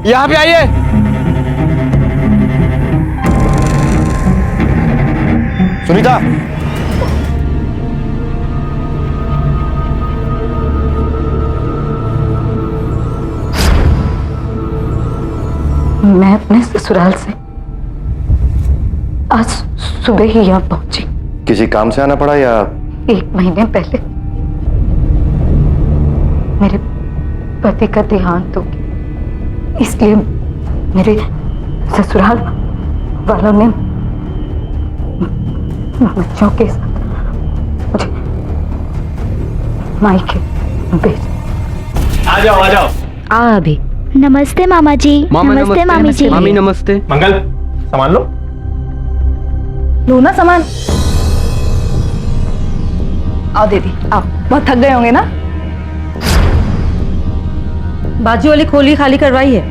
यहाँ पे आइए। सुनीता, मैं अपने ससुराल से आज सुबह ही यहाँ पहुंची। किसी काम से आना पड़ा या? 1 महीने पहले मेरे पति का देहांत हो गया, इसलिए मेरे ससुराल वालों ने बच्चों के साथ मुझे मायके भेज। आ जाओ आ जाओ। आ अभी। नमस्ते मामा जी। नमस्ते मामी जी। मामी नमस्ते। मंगल सामान लो। लो ना सामान। आओ दीदी आओ, बहुत थक गए होंगे ना। बाजू वाली खोली खाली करवाई है,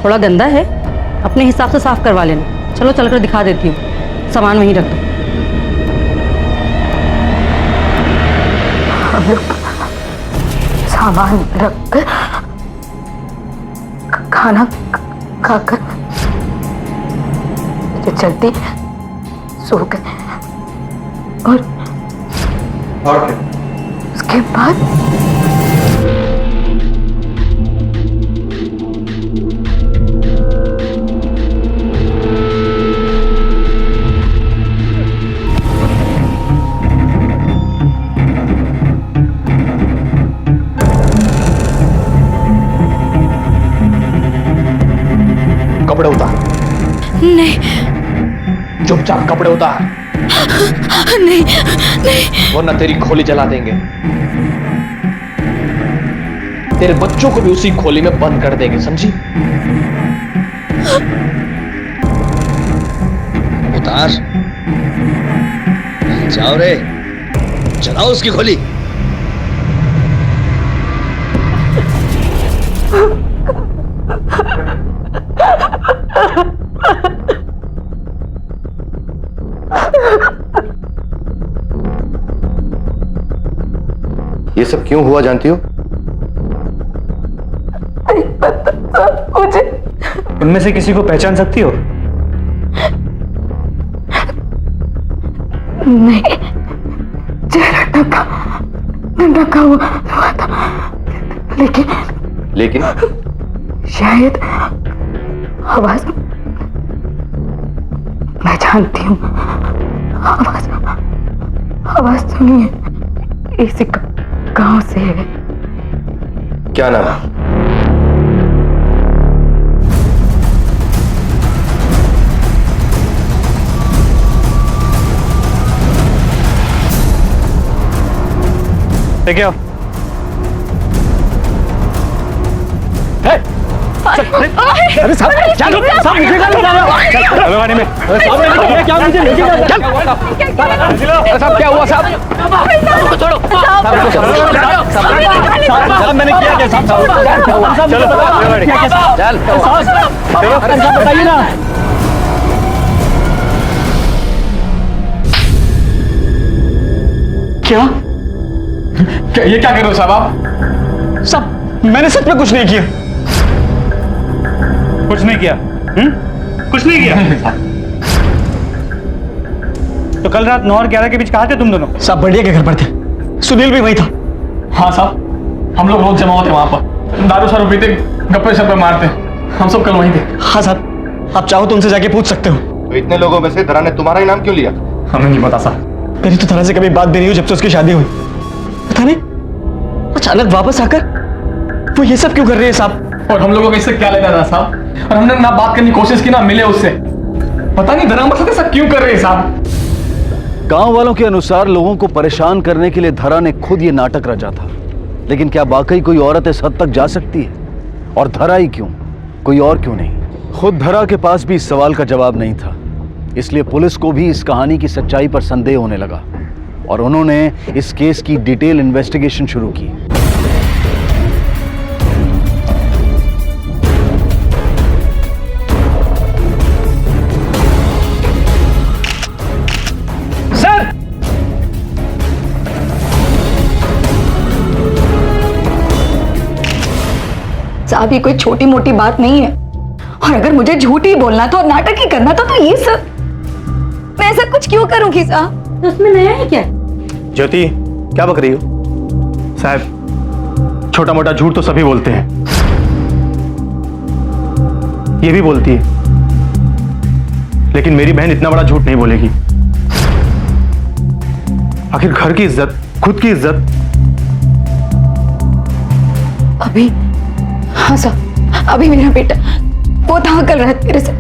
थोड़ा गंदा है, अपने हिसाब से साफ करवा लेना। चलो चलकर दिखा देती हूँ, सामान वहीं रख दो। हम लोग सामान रखकर खाना खाकर जो जल्दी सो गए और क्या? उसके बाद कपड़े उतार। नहीं चुपचाप कपड़े उतार, नहीं नहीं। वरना तेरी खोली जला देंगे। तेरे बच्चों को भी उसी खोली में बंद कर देंगे, समझी? उतार। जाओ रे, जलाओ उसकी खोली। ये सब क्यों हुआ जानती हो? नहीं पता सब मुझे। उनमें से किसी को पहचान सकती हो? नहीं, चेहरा ढका हुआ था, लेकिन शायद आवाज मैं जानती हूँ। आवाज सुनिए, इसी गांव से है। क्या नाम है? लेके आओ। अरे साहब, चलो साहब, मुझे क्या लगा रहा है? चलो गाड़ी में। साहब, क्या मुझे लेके जा? चल। साहब क्या हुआ साहब? छोड़ो। साहब मैंने किया क्या साहब? चलो चल। साहब बताइए ना। क्या ये क्या कर रहे हो साहब आप? साहब मैंने सच में कुछ नहीं किया। कुछ नहीं किया? कुछ नहीं किया? तो कल रात 9 और 11 के बीच कहाँ थे तुम दोनों? साहब बढ़िया के घर पर थे, सुनील भी वही था। हाँ साहब, हम लोग रोज जमा होते वहां पर, दारू शारू पीते, गप्पे शप्पे मारते, हम सब कल वहीं थे। हाँ साहब, आप चाहो तो उनसे जाके पूछ सकते हो। तो इतने लोगों में से धरा ने तुम्हारा ही नाम क्यों लिया? हमें नहीं पता साहब, मेरी तो धरा से कभी बात भी नहीं हुई जब से उसकी शादी हुई। पता नहीं अचानक वापस आकर वो ये सब क्यों कर रही है साहब? और हम लोगों को इससे क्या लेना था साहब? और हमने ना बात करने की कोशिश की, ना मिले उससे। पता नहीं धरा मतलब ऐसा क्यों कर रही है साहब? गांव वालों के अनुसार लोगों को परेशान करने के लिए धरा ने खुद ये नाटक रचा था। लेकिन क्या वाकई कोई औरत इस हद तक जा सकती है? और धरा ही क्यों, कोई और क्यों नहीं? खुद धरा के पास भी इस सवाल का जवाब नहीं था। इसलिए पुलिस को भी इस कहानी की सच्चाई पर संदेह होने लगा और उन्होंने इस केस की डिटेल इन्वेस्टिगेशन शुरू की। साहब ये कोई छोटी मोटी बात नहीं है, और अगर मुझे झूठ ही बोलना था और नाटक ही करना था तो ये सब, मैं ऐसा कुछ क्यों करूंगी साहब? तो उसमें नया है क्या? ज्योति क्या बक रही हो? साहब छोटा मोटा झूठ तो सभी बोलते हैं, ये भी बोलती है, लेकिन मेरी बहन इतना बड़ा झूठ नहीं बोलेगी। आखिर घर की इज्जत, खुद की इज्जत। अभी, हाँ साहब, अभी मेरा बेटा वो था कल रात मेरे से,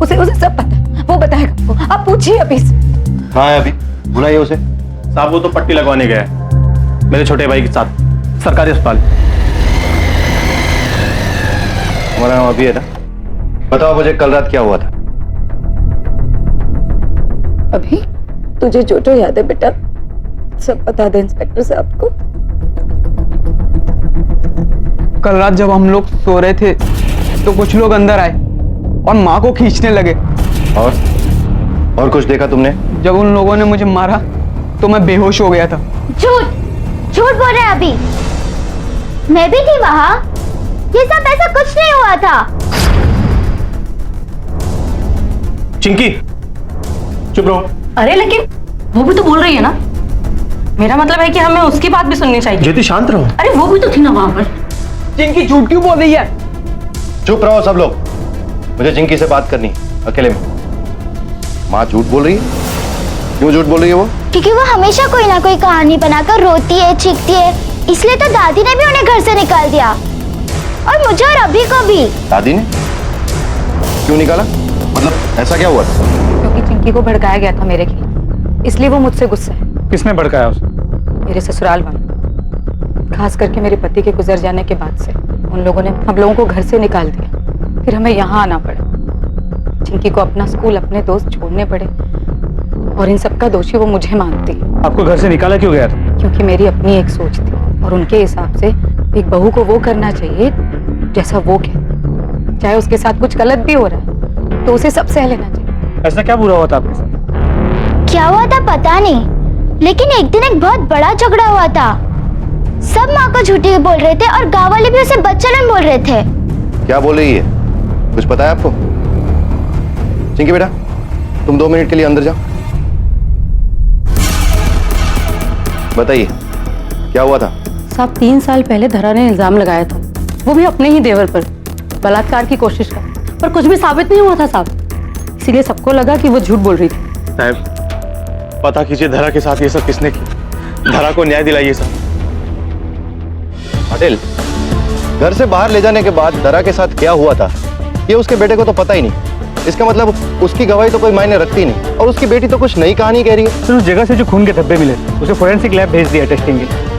उसे सब पता है, वो बताएगा आपको, आप पूछिए अभी से। कहाँ है अभी? बुलाइए उसे। साहब वो तो पट्टी लगवाने गया है मेरे छोटे भाई के साथ सरकारी अस्पताल। हमारा नाम अभी है ना? बताओ मुझे कल रात क्या हुआ था? अभी तुझे जो जो याद है बेटा सब बता दे इंस्पेक्टर साहब को। कल रात जब हम लोग सो रहे थे तो कुछ लोग अंदर आए और माँ को खींचने लगे। और कुछ देखा तुमने? जब उन लोगों ने मुझे मारा तो मैं बेहोश हो गया था। झूठ झूठ बोल रहे हैं अभी, मैं भी थी वहां, ये सब ऐसा कुछ नहीं हुआ था। चिंकी चुप रहो। अरे लेकिन वो भी तो बोल रही है ना, मेरा मतलब है कि हमें उसकी बात भी सुननी चाहिए। ज्योति शांत रहो। अरे वो भी तो थी ना वहां पर। चिंकी झूठ क्यों बोल रही है? चुप रहो सब लोग, मुझे चिंकी से बात करनी है अकेले में। माँ झूठ बोल रही है? क्यों झूठ बोल रही है वो? क्योंकि वो हमेशा कोई ना कोई कहानी बनाकर रोती है, चीखती है, इसलिए तो दादी ने भी उन्हें घर से निकाल दिया, और मुझे और अभी को भी। दादी ने क्यों निकाला? मतलब ऐसा क्या हुआ? क्योंकि चिंकी को भड़काया गया था मेरे खिलाफ, इसलिए वो मुझसे गुस्सा है। किसने भड़काया उसे? मेरे ससुराल वाले, खास करके मेरे पति के गुजर जाने के बाद से उन लोगों ने हम लोगों को घर से निकाल दिया, फिर हमें यहाँ आना पड़ा। चिंकी को अपना स्कूल, अपने दोस्त छोड़ने पड़े, और इन सब का दोषी वो मुझे मानती है। आपको घर से निकाला क्यों गया था? क्योंकि मेरी अपनी एक सोच थी, और उनके हिसाब से एक बहू को वो करना चाहिए जैसा वो कहती, चाहे उसके साथ कुछ गलत भी हो रहा है तो उसे सब सह लेना चाहिए। ऐसा क्या बुरा हुआ था आपके साथ? क्या हुआ था पता नहीं, लेकिन एक दिन एक बहुत बड़ा झगड़ा हुआ था। सब माँ को झूठी बोल रहे थे और गाँव वाले भी उसे बच्चन बोल रहे थे। क्या बोल रही है? कुछ पता है आपको? चिंकी बेटा तुम 2 मिनट के लिए अंदर जाओ, बताइए क्या हुआ था? साहब 3 साल पहले धरा ने इल्जाम लगाया था, वो भी अपने ही देवर पर, बलात्कार की कोशिश का, पर कुछ भी साबित नहीं हुआ था साहब, इसीलिए सबको लगा कि वो झूठ बोल रही थी। साहब पता कीजिए धरा के साथ ये सब किसने की, धरा को न्याय दिलाइए साहब। पटेल, घर से बाहर ले जाने के बाद धरा के साथ क्या हुआ था ये उसके बेटे को तो पता ही नहीं। इसका मतलब उसकी गवाही तो कोई मायने रखती नहीं, और उसकी बेटी तो कुछ नई कहानी कह रही है। तो उस जगह से जो खून के धब्बे मिले उसे फोरेंसिक लैब भेज दिया टेस्टिंग के लिए।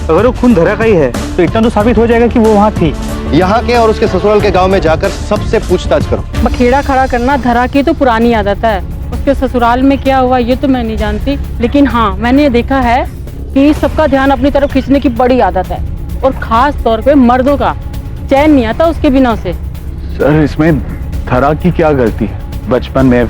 अगर वो खून धरा का ही है तो इतना तो साबित हो जाएगा कि वो वहाँ थी। यहाँ के और उसके ससुराल के गांव में जाकर सबसे पूछताछ करो। बखेड़ा खड़ा करना धरा की तो पुरानी आदत है, उसके ससुराल में क्या हुआ ये तो मैं नहीं जानती, लेकिन हाँ मैंने देखा है कि सबका ध्यान अपनी तरफ खींचने की बड़ी आदत है, और खास तौर पे मर्दों का। चैन नहीं आता उसके बिना से। सर इसमें धरा की क्या गलती है? बचपन में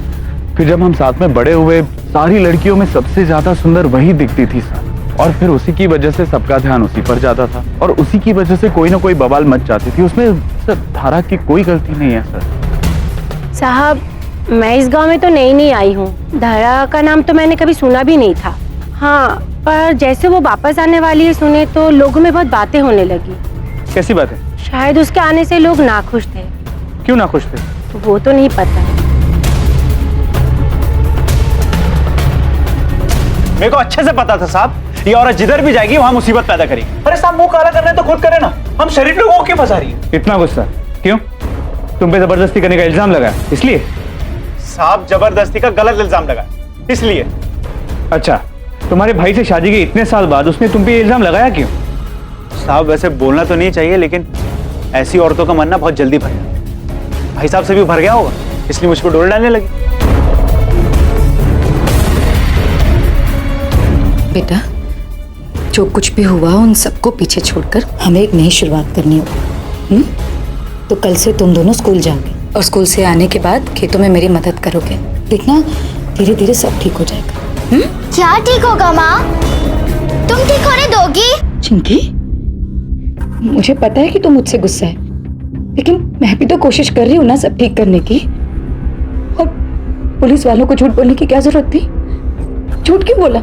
फिर जब हम साथ में बड़े हुए, सारी लड़कियों में सबसे ज्यादा सुंदर वही दिखती थी सर, और फिर उसी की वजह से सबका ध्यान उसी पर जाता था, और उसी की वजह से कोई ना कोई बवाल मच जाती थी। उसमें सर धरा की कोई गलती नहीं है सर। साहब मैं इस गांव में तो नई आई हूँ, धरा का नाम तो मैंने कभी सुना भी नहीं था। हाँ पर जैसे वो वापस आने वाली है सुने तो लोगों में बहुत बातें होने लगी। कैसी बात है? शायद उसके आने से लोग नाखुश थे। क्यों नाखुश थे? वो तो नहीं पता। मेरे को अच्छे से पता था साहब, ये औरत जिधर भी जाएगी वहां मुसीबत पैदा करेगी। अरे साहब मुंह काला करना तो खुद करे ना, हम शरीफ लोगों को क्यों फंसा रही है? इतना गुस्सा क्यों? तुम पे जबरदस्ती करने का इल्जाम लगा इसलिए? साहब जबरदस्ती का गलत इल्जाम लगा इसलिए। अच्छा तुम्हारे भाई से शादी के इतने साल बाद उसने तुम पे इल्जाम लगाया क्यों? साहब वैसे बोलना तो नहीं चाहिए, लेकिन ऐसी औरतों का मन ना बहुत जल्दी भर जाता है। भाई साहब से भी भर गया होगा, इसलिए मुझ पर डोल डालने लगी। बेटा जो कुछ भी हुआ उन सबको पीछे छोड़कर हमें एक नई शुरुआत करनी होगी। तो कल से तुम दोनों स्कूल जाओगे, और स्कूल से आने के बाद खेतों में मेरी मदद करोगे। देखना धीरे धीरे सब ठीक हो जाएगा। क्या ठीक होगा माँ? तुम ठीक होने दोगी? चिंकी मुझे पता है कि तू मुझसे गुस्सा है, लेकिन मैं भी तो कोशिश कर रही हूँ ना सब ठीक करने की। और पुलिस वालों को झूठ बोलने की क्या जरूरत थी? झूठ क्यों बोला?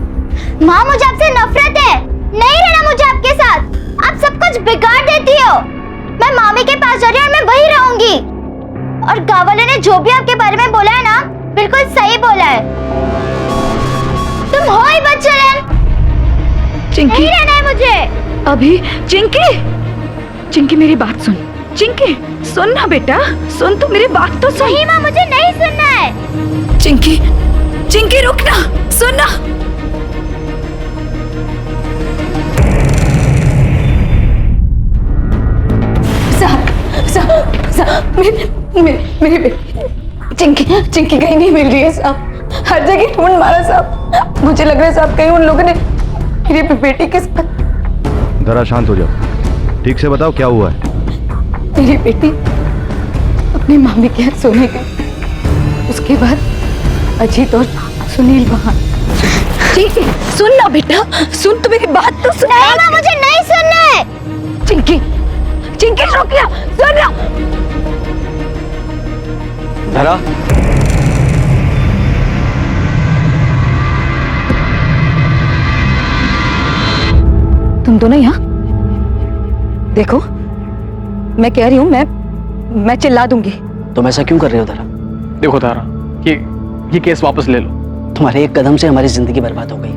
माँ मुझे आपसे नफरत है, नहीं रहना मुझे आपके साथ। आप सब कुछ बिगाड़ देती हो। मैं मामी के पास जा रही हूँ और मैं वही रहूंगी। और गाँव वाले ने जो भी आपके बारे में बोला है ना, बिल्कुल सही बोला है। तुम हो ही बदचलन। चिंकी, नहीं रहना है मुझे अभी। चिंकी, चिंकी मेरी बात सुन। चिंकी सुन ना बेटा, सुन तो मेरी बात तो सुन। नहीं माँ, मुझे नहीं सुनना है। चिंकी, चिंकी रुक ना, सुन ना। साहब, मेरी बेटी चिंकी कहीं नहीं मिल रही है साहब। हर जगह ढूंढ मारा साहब। मुझे लग रहा है साहब कहीं उन लोगों ने मेरी बेटी के साथ। जरा शांत हो जाओ, ठीक से बताओ क्या हुआ है। मेरी बेटी अपनी मामी के यहाँ सोने गई। उसके बाद अजीत और सुनील वहां। चिंकी सुन ना बेटा, सुन तो मेरी बात तो सुन। नहीं माँ, मुझे नहीं सुनना है। चिंकी, चिंकी रुक जा, सुन ना। धरा, तुम दोनों यहाँ देखो, मैं कह रही हूँ मैं चिल्ला दूंगी। तुम ऐसा क्यों कर रहे हो धरा? देखो तारा, ये केस वापस ले लो। तुम्हारे एक कदम से हमारी जिंदगी बर्बाद हो गई,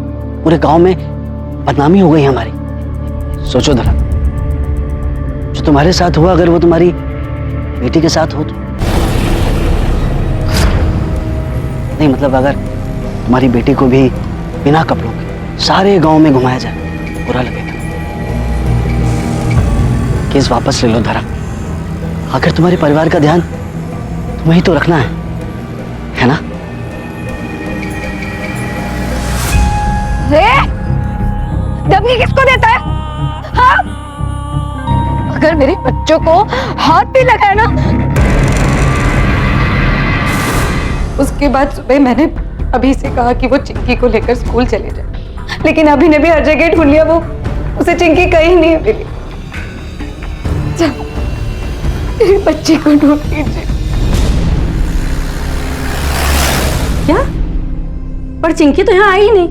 पूरे गांव में बदनामी हो गई हमारी। सोचो धरा, जो तुम्हारे साथ हुआ अगर वो तुम्हारी बेटी के साथ हो तो। नहीं मतलब अगर तुम्हारी बेटी को भी बिना कपड़ों के सारे गांव में घुमाया जाए, बुरा लगेगा। केस वापस ले लो धरा। आखिर तुम्हारे परिवार का ध्यान तुम्हें ही तो रखना है ना? धमकी किसको देता है? हाँ? अगर मेरे बच्चों को हाथ भी लगाया ना, उसके बाद सुबह मैंने अभी से कहा कि वो चिंकी को लेकर स्कूल चले जाए, लेकिन अभी ने भी हर जगह ढूंढ लिया, वो उसे चिंकी कहीं नहीं मिली। मेरे बच्चे को ढूंढ लीजिए। क्या? पर चिंकी तो यहाँ आई ही नहीं।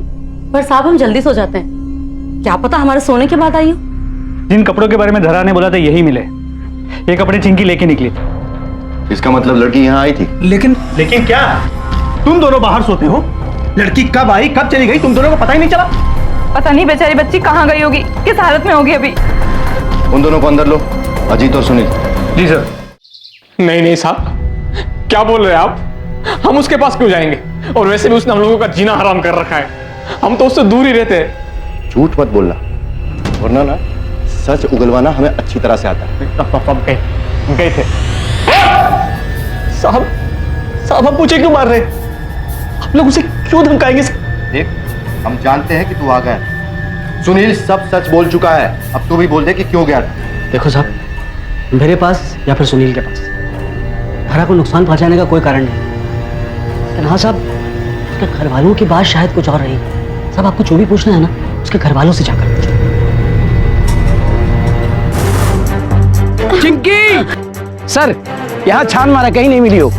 पर साहब हम जल्दी सो जाते हैं, क्या पता हमारे सोने के बाद आई हो। जिन कपड़ों के बारे में धरा ने बोला था यही मिले। ये कपड़े चिंकी लेके निकली। इसका मतलब लड़की यहाँ आई थी। लेकिन क्या तुम दोनों बाहर सोते हो? लड़की कब आई कब चली गई तुम दोनों को पता ही नहीं चला? पता नहीं बेचारी बच्ची कहाँ गई होगी, किस हालत में होगी अभी। उन दोनों को अंदर लो, अजीत और सुनील। जी सर। नहीं साहब, क्या बोल रहे हैं आप? हम उसके पास क्यों जाएंगे? और वैसे भी उसने हम लोगों का जीना हराम कर रखा है, हम तो उससे दूर ही रहते हैं। झूठ मत बोलना, वरना ना सच उगलवाना हमें अच्छी तरह से आता है। गए थे साहब। हम पूछे क्यों मार रहे? आप लोग उसे क्यों धमकाएंगे? देख, हम जानते हैं कि तू आ गया। सुनील सब सच बोल चुका है, अब तू भी बोल दे कि क्यों गया। देखो साहब, मेरे पास या फिर सुनील के पास धरा को नुकसान पहुंचाने का कोई कारण नहीं, लेकिन हाँ साहब, उसके घर वालों की बात शायद कुछ और रही। साहब आपको जो भी पूछना है ना, उसके घर वालों से जाकर पूछो। चिंकी! सर, यहाँ छान मारा कहीं नहीं मिली हो।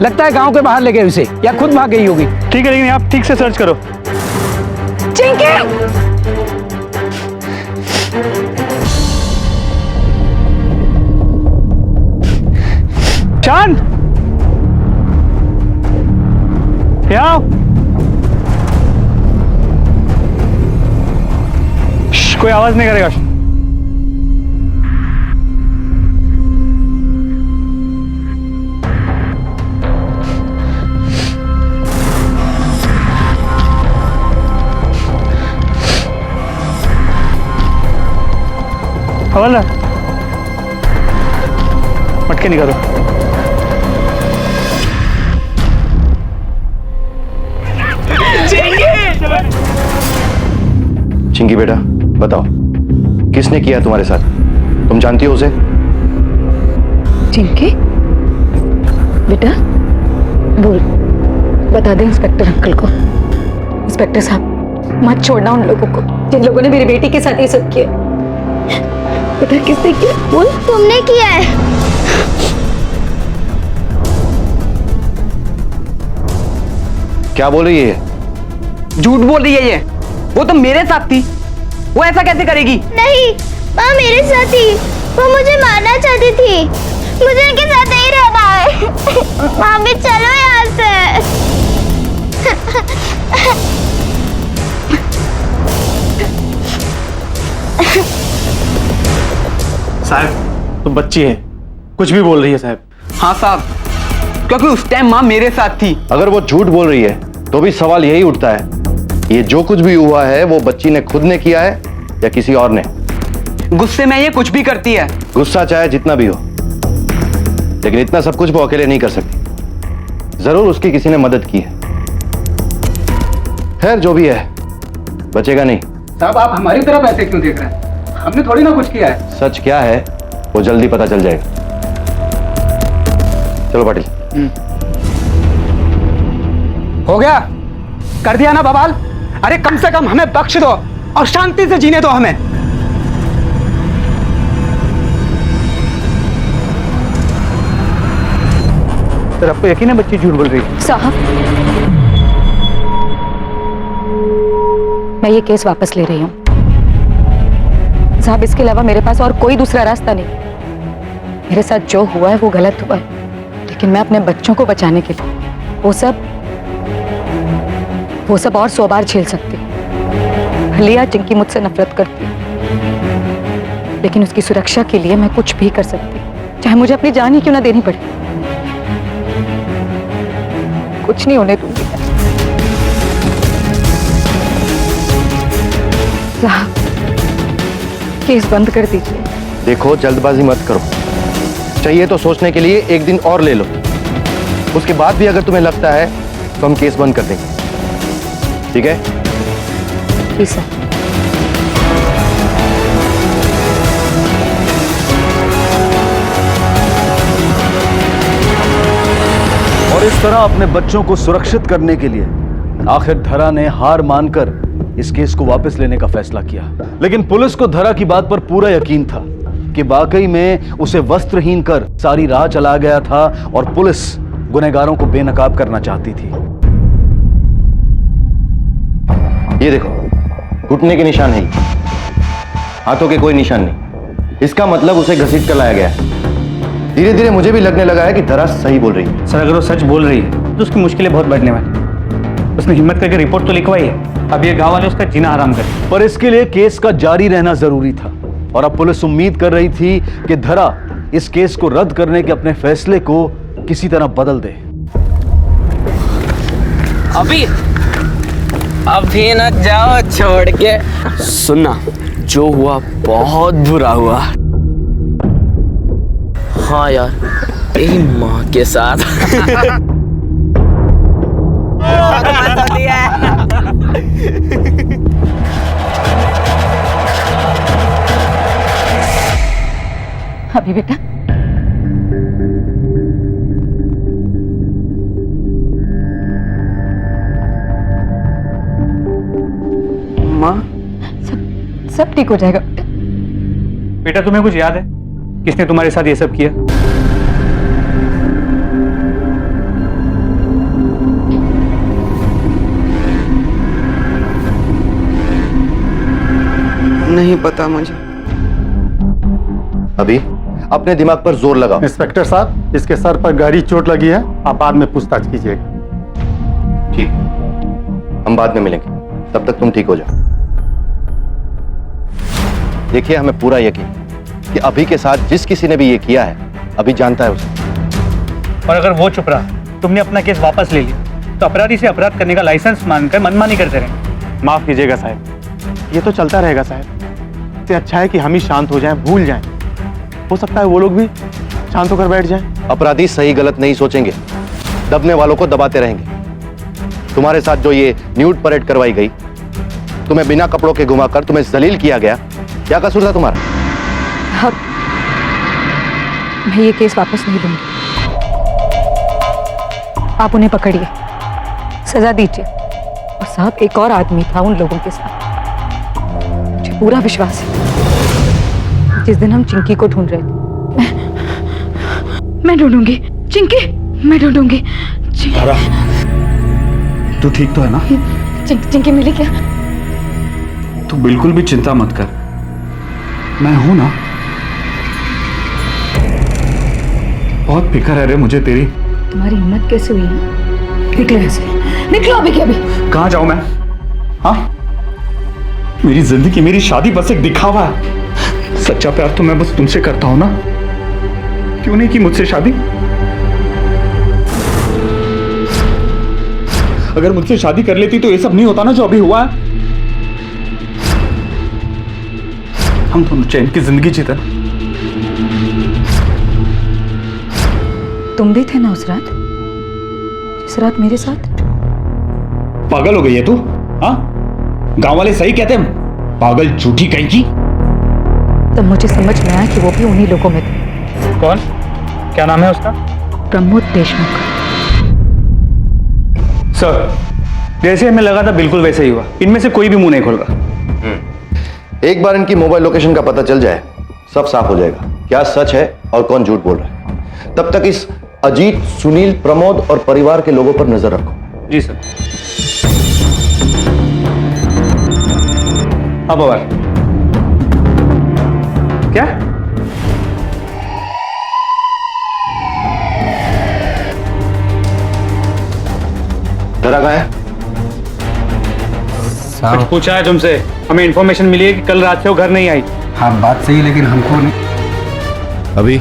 लगता है गांव के बाहर ले गए उसे, या खुद भाग गई होगी। ठीक है, लेकिन आप ठीक से सर्च करो। चिंकी! चांद, यहाँ आओ। कोई आवाज नहीं करेगा। हवाला मटके निकालो। चिंकी बेटा बताओ, किसने किया तुम्हारे साथ? तुम जानती हो उसे? चिंकी बेटा बोल, बता दे इंस्पेक्टर अंकल को। इंस्पेक्टर साहब मत छोड़ना उन लोगों को जिन लोगों ने मेरी बेटी के साथ ये सब किया। बेटा किसने किया? बोल। तुमने किया है। क्या बोल रही है ये? झूठ बोल रही है ये। वो तो मेरे साथ थी, वो ऐसा कैसे करेगी? नहीं, माँ मेरे साथ थी। वो मुझे मारना चाहती थी। मुझे इनके साथ नहीं रहना है। मामी चलो यहाँ से। साहब तो बच्ची है, कुछ भी बोल रही है साहब। हाँ साहब, क्योंकि उस टाइम माँ मेरे साथ थी। अगर वो झूठ बोल रही है तो भी सवाल यही उठता है, ये जो कुछ भी हुआ है वो बच्ची ने खुद ने किया है या किसी और ने? गुस्से में ये कुछ भी करती है। गुस्सा चाहे जितना भी हो, लेकिन इतना सब कुछ वो अकेले नहीं कर सकती। जरूर उसकी किसी ने मदद की है। खैर जो भी है, बचेगा नहीं। साहब आप हमारी तरफ ऐसे क्यों देख रहे हैं? हमने थोड़ी ना कुछ किया है। सच क्या है वो जल्दी पता चल जाएगा। चलो पाटिल। हो गया, कर दिया ना बवाल। अरे कम से कम हमें बख्श दो और शांति से जीने दो हमें। सर आपको यकीन है बच्ची झूठ बोल रही है? साहब, मैं ये केस वापस ले रही हूँ। साहब, इसके अलावा मेरे पास और कोई दूसरा रास्ता नहीं। मेरे साथ जो हुआ है वो गलत हुआ है, लेकिन मैं अपने बच्चों को बचाने के लिए वो सब और 100 बार झेल सकती हूँ। भले आज चिंकी मुझसे नफरत करती है, लेकिन उसकी सुरक्षा के लिए मैं कुछ भी कर सकती हूँ, चाहे मुझे अपनी जान ही क्यों ना देनी पड़े। कुछ नहीं होने दूंगी। साहब, केस बंद कर दीजिए। देखो, जल्दबाजी मत करो। चाहिए तो सोचने के लिए एक दिन और ले लो। उसके बाद भी अगर तुम्हें लगता है तो हम केस बंद कर देंगे, ठीक है? जी सर। और इस तरह अपने बच्चों को सुरक्षित करने के लिए आखिर धरा ने हार मानकर इस केस को वापस लेने का फैसला किया। लेकिन पुलिस को धरा की बात पर पूरा यकीन था कि वाकई में उसे वस्त्रहीन कर सारी राह चला गया था और पुलिस गुनहगारों को बेनकाब करना चाहती थी। ये देखो, घुटने के निशान है, हाथों के कोई निशान नहीं। इसका मतलब उसे घसीट कर लाया गया है। धीरे धीरे मुझे भी लगने लगा है कि धरा सही बोल रही है। सर अगर वो सच बोल रही है तो उसकी मुश्किलें बहुत बढ़ने वाली। उसने हिम्मत करके रिपोर्ट तो लिखवाई है, अब ये गांव वाले उसका जीना हराम करें। पर इसके लिए केस का जारी रहना जरूरी था और अब पुलिस उम्मीद कर रही थी कि धरा इस केस को रद्द करने के अपने फैसले को किसी तरह बदल दे। अभी न जाओ छोड़ के। सुनना, जो हुआ बहुत बुरा हुआ। हाँ यार, तेरी माँ के साथ। अभी बेटा, माँ, सब ठीक हो जाएगा। बेटा तुम्हें कुछ याद है किसने तुम्हारे साथ ये सब किया? नहीं पता मुझे। अभी अपने दिमाग पर जोर लगाओ। इंस्पेक्टर साहब, इसके सर पर गहरी चोट लगी है, आप बाद में पूछताछ कीजिएगा। ठीक, हम बाद में मिलेंगे, तब तक तुम ठीक हो जाओ। देखिए, हमें पूरा यकीन कि अभी के साथ जिस किसी ने भी ये किया है, अभी जानता है उसे। और अगर वो चुप रहा, तुमने अपना केस वापस ले लिया, तो अपराधी से अपराध करने का लाइसेंस मानकर मनमानी करते रहे। माफ कीजिएगा साहब, ये तो चलता रहेगा साहब। इससे अच्छा है कि हम ही शांत हो जाएं, भूल जाएं। हो सकता है वो लोग भी शांत होकर बैठ जाएं। अपराधी सही गलत नहीं सोचेंगे, दबने वालों को दबाते रहेंगे। तुम्हारे साथ जो ये न्यूड परेड करवाई गई, तुम्हें बिना कपड़ों के घुमाकर तुम्हें जलील किया गया, क्या कसूर था तुम्हारा? अब मैं ये केस वापस नहीं लूंगी। आप उन्हें पकड़िए, सजा दीजिए। और साहब, एक और आदमी था उन लोगों के साथ। मुझे पूरा विश्वास है, जिस दिन हम चिंकी को ढूंढ रहे थे। मैं ढूंढूंगी चिंकी, मैं ढूंढूंगी। तू ठीक तो है ना? चिंकी मिली क्या? तू बिल्कुल भी चिंता मत कर, मैं हूं ना। बहुत फिक्र है रे मुझे तेरी। तुम्हारी हिम्मत कैसे हुई है? निकलो यहाँ से, निकलो अभी के अभी। कहां जाऊं मैं? हाँ, मेरी जिंदगी, मेरी शादी बस एक दिखावा है। सच्चा प्यार तो मैं बस तुमसे करता हूं ना। क्यों नहीं की मुझसे शादी? अगर मुझसे शादी कर लेती तो ये सब नहीं होता ना जो अभी हुआ है। हम दोनों चैन की जिंदगी जीते। तुम भी थे ना उस रात, जिस रात मेरे साथ? पागल हो गई है तू? हाँ, गांव वाले सही कहते हैं, पागल झूठी कहीं की। तब मुझे समझ में आया कि वो भी उन्हीं लोगों में थे। कौन? क्या नाम है उसका? प्रमोद देशमुख। सर, जैसे हमें लगा था बिल्कुल वैसे ही हुआ। इनमें से कोई भी मुंह नहीं खोल रहा। एक बार इनकी मोबाइल लोकेशन का पता चल जाए, सब साफ हो जाएगा, क्या सच है और कौन झूठ बोल रहा है। तब तक इस अजीत, सुनील, प्रमोद और परिवार के लोगों पर नजर रखो। जी सर। अब और क्या? धरा कहाँ है? कुछ पूछा है तुमसे? हमें इंफॉर्मेशन मिली है कि कल रात से वो घर नहीं आई। हाँ बात सही, लेकिन हमको नहीं। अभी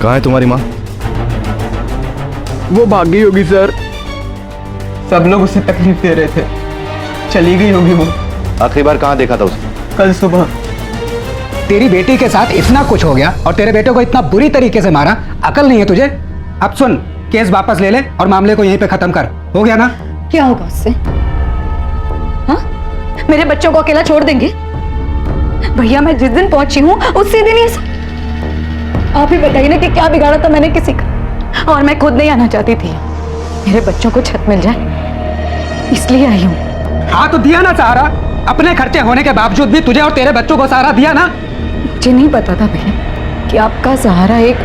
कहाँ है तुम्हारी माँ? वो भाग गई होगी सर, सब लोग उसे तकलीफ दे रहे थे, चली गई होगी वो। आखिरी बार कहाँ देखा था उसे? कल सुबह। तेरी बेटी के साथ इतना कुछ हो गया और तेरे बेटे को इतना बुरी तरीके से मारा, अकल नहीं है तुझे? अब सुन, केस वापस ले ले और मामले को यहीं पे खत्म कर। हो गया ना? क्या होगा उससे? हाँ, मेरे बच्चों को अकेला छोड़ देंगे? भैया मैं जिस दिन पहुंची हूँ उसी दिन ये सब। आप ही बताइए ना कि क्या बिगाड़ा था मैंने किसी का। और मैं खुद नहीं आना चाहती थी, मेरे बच्चों को छत मिल जाए इसलिए आई हूँ। हाँ तो दिया ना सहारा, अपने खर्चे होने के बावजूद भी तुझे और तेरे बच्चों को सहारा दिया ना। मुझे नहीं पता था भैया कि आपका सहारा एक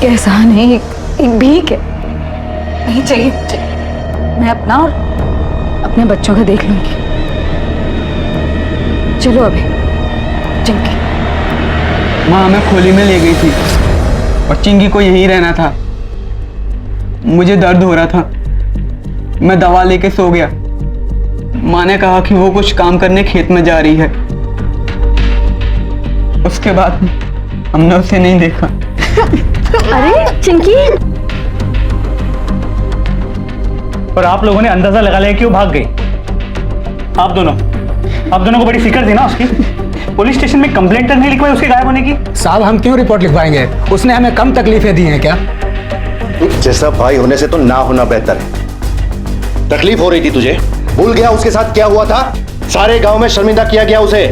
एहसान है, एक भीख है। नहीं चाहिए मुझे, मैं अपना और अपने बच्चों का देख लूंगी। चलो अभी। चिंकी माँ हमें खोली में ले गई थी और चिंकी को यहीं रहना था। मुझे दर्द हो रहा था, मैं दवा लेके सो गया। माँ ने कहा कि वो कुछ काम करने खेत में जा रही है। उसके बाद हमने उसे नहीं देखा। अरे चिंकी, और आप लोगों ने अंदाजा लगा लिया कि वो भाग गई। आप दोनों को बड़ी फिक्र थी ना उसकी। पुलिस स्टेशन में कंप्लेंट नहीं लिखवाई उसके गायब होने की? साहब हम क्यों रिपोर्ट लिखवाएंगे? उसने हमें कम तकलीफें दी हैं क्या? जैसा भाई होने से तो ना होना बेहतर है। तकलीफ हो रही थी तुझे, भूल गया उसके साथ क्या हुआ था? सारे गांव में शर्मिंदा किया गया उसे,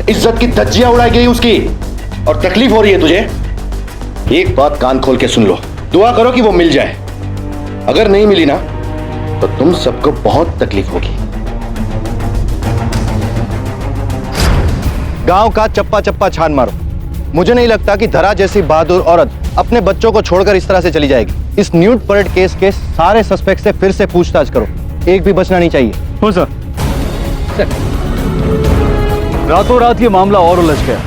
इज्जत की धज्जियां उड़ाई गई उसकी, और तकलीफ हो रही है तुझे? एक बात कान खोल के सुन लो, दुआ करो कि वो मिल जाए। अगर नहीं मिली ना तो तुम सबको बहुत तकलीफ होगी। गांव का चप्पा चप्पा छान मारो। मुझे नहीं लगता कि धरा जैसी बहादुर औरत अपने बच्चों को छोड़कर इस तरह से चली जाएगी। इस न्यूड परेड केस के सारे सस्पेक्ट से फिर से पूछताछ करो, एक भी बचना नहीं चाहिए। हो सर। रातों रात ये मामला और उलझ गया।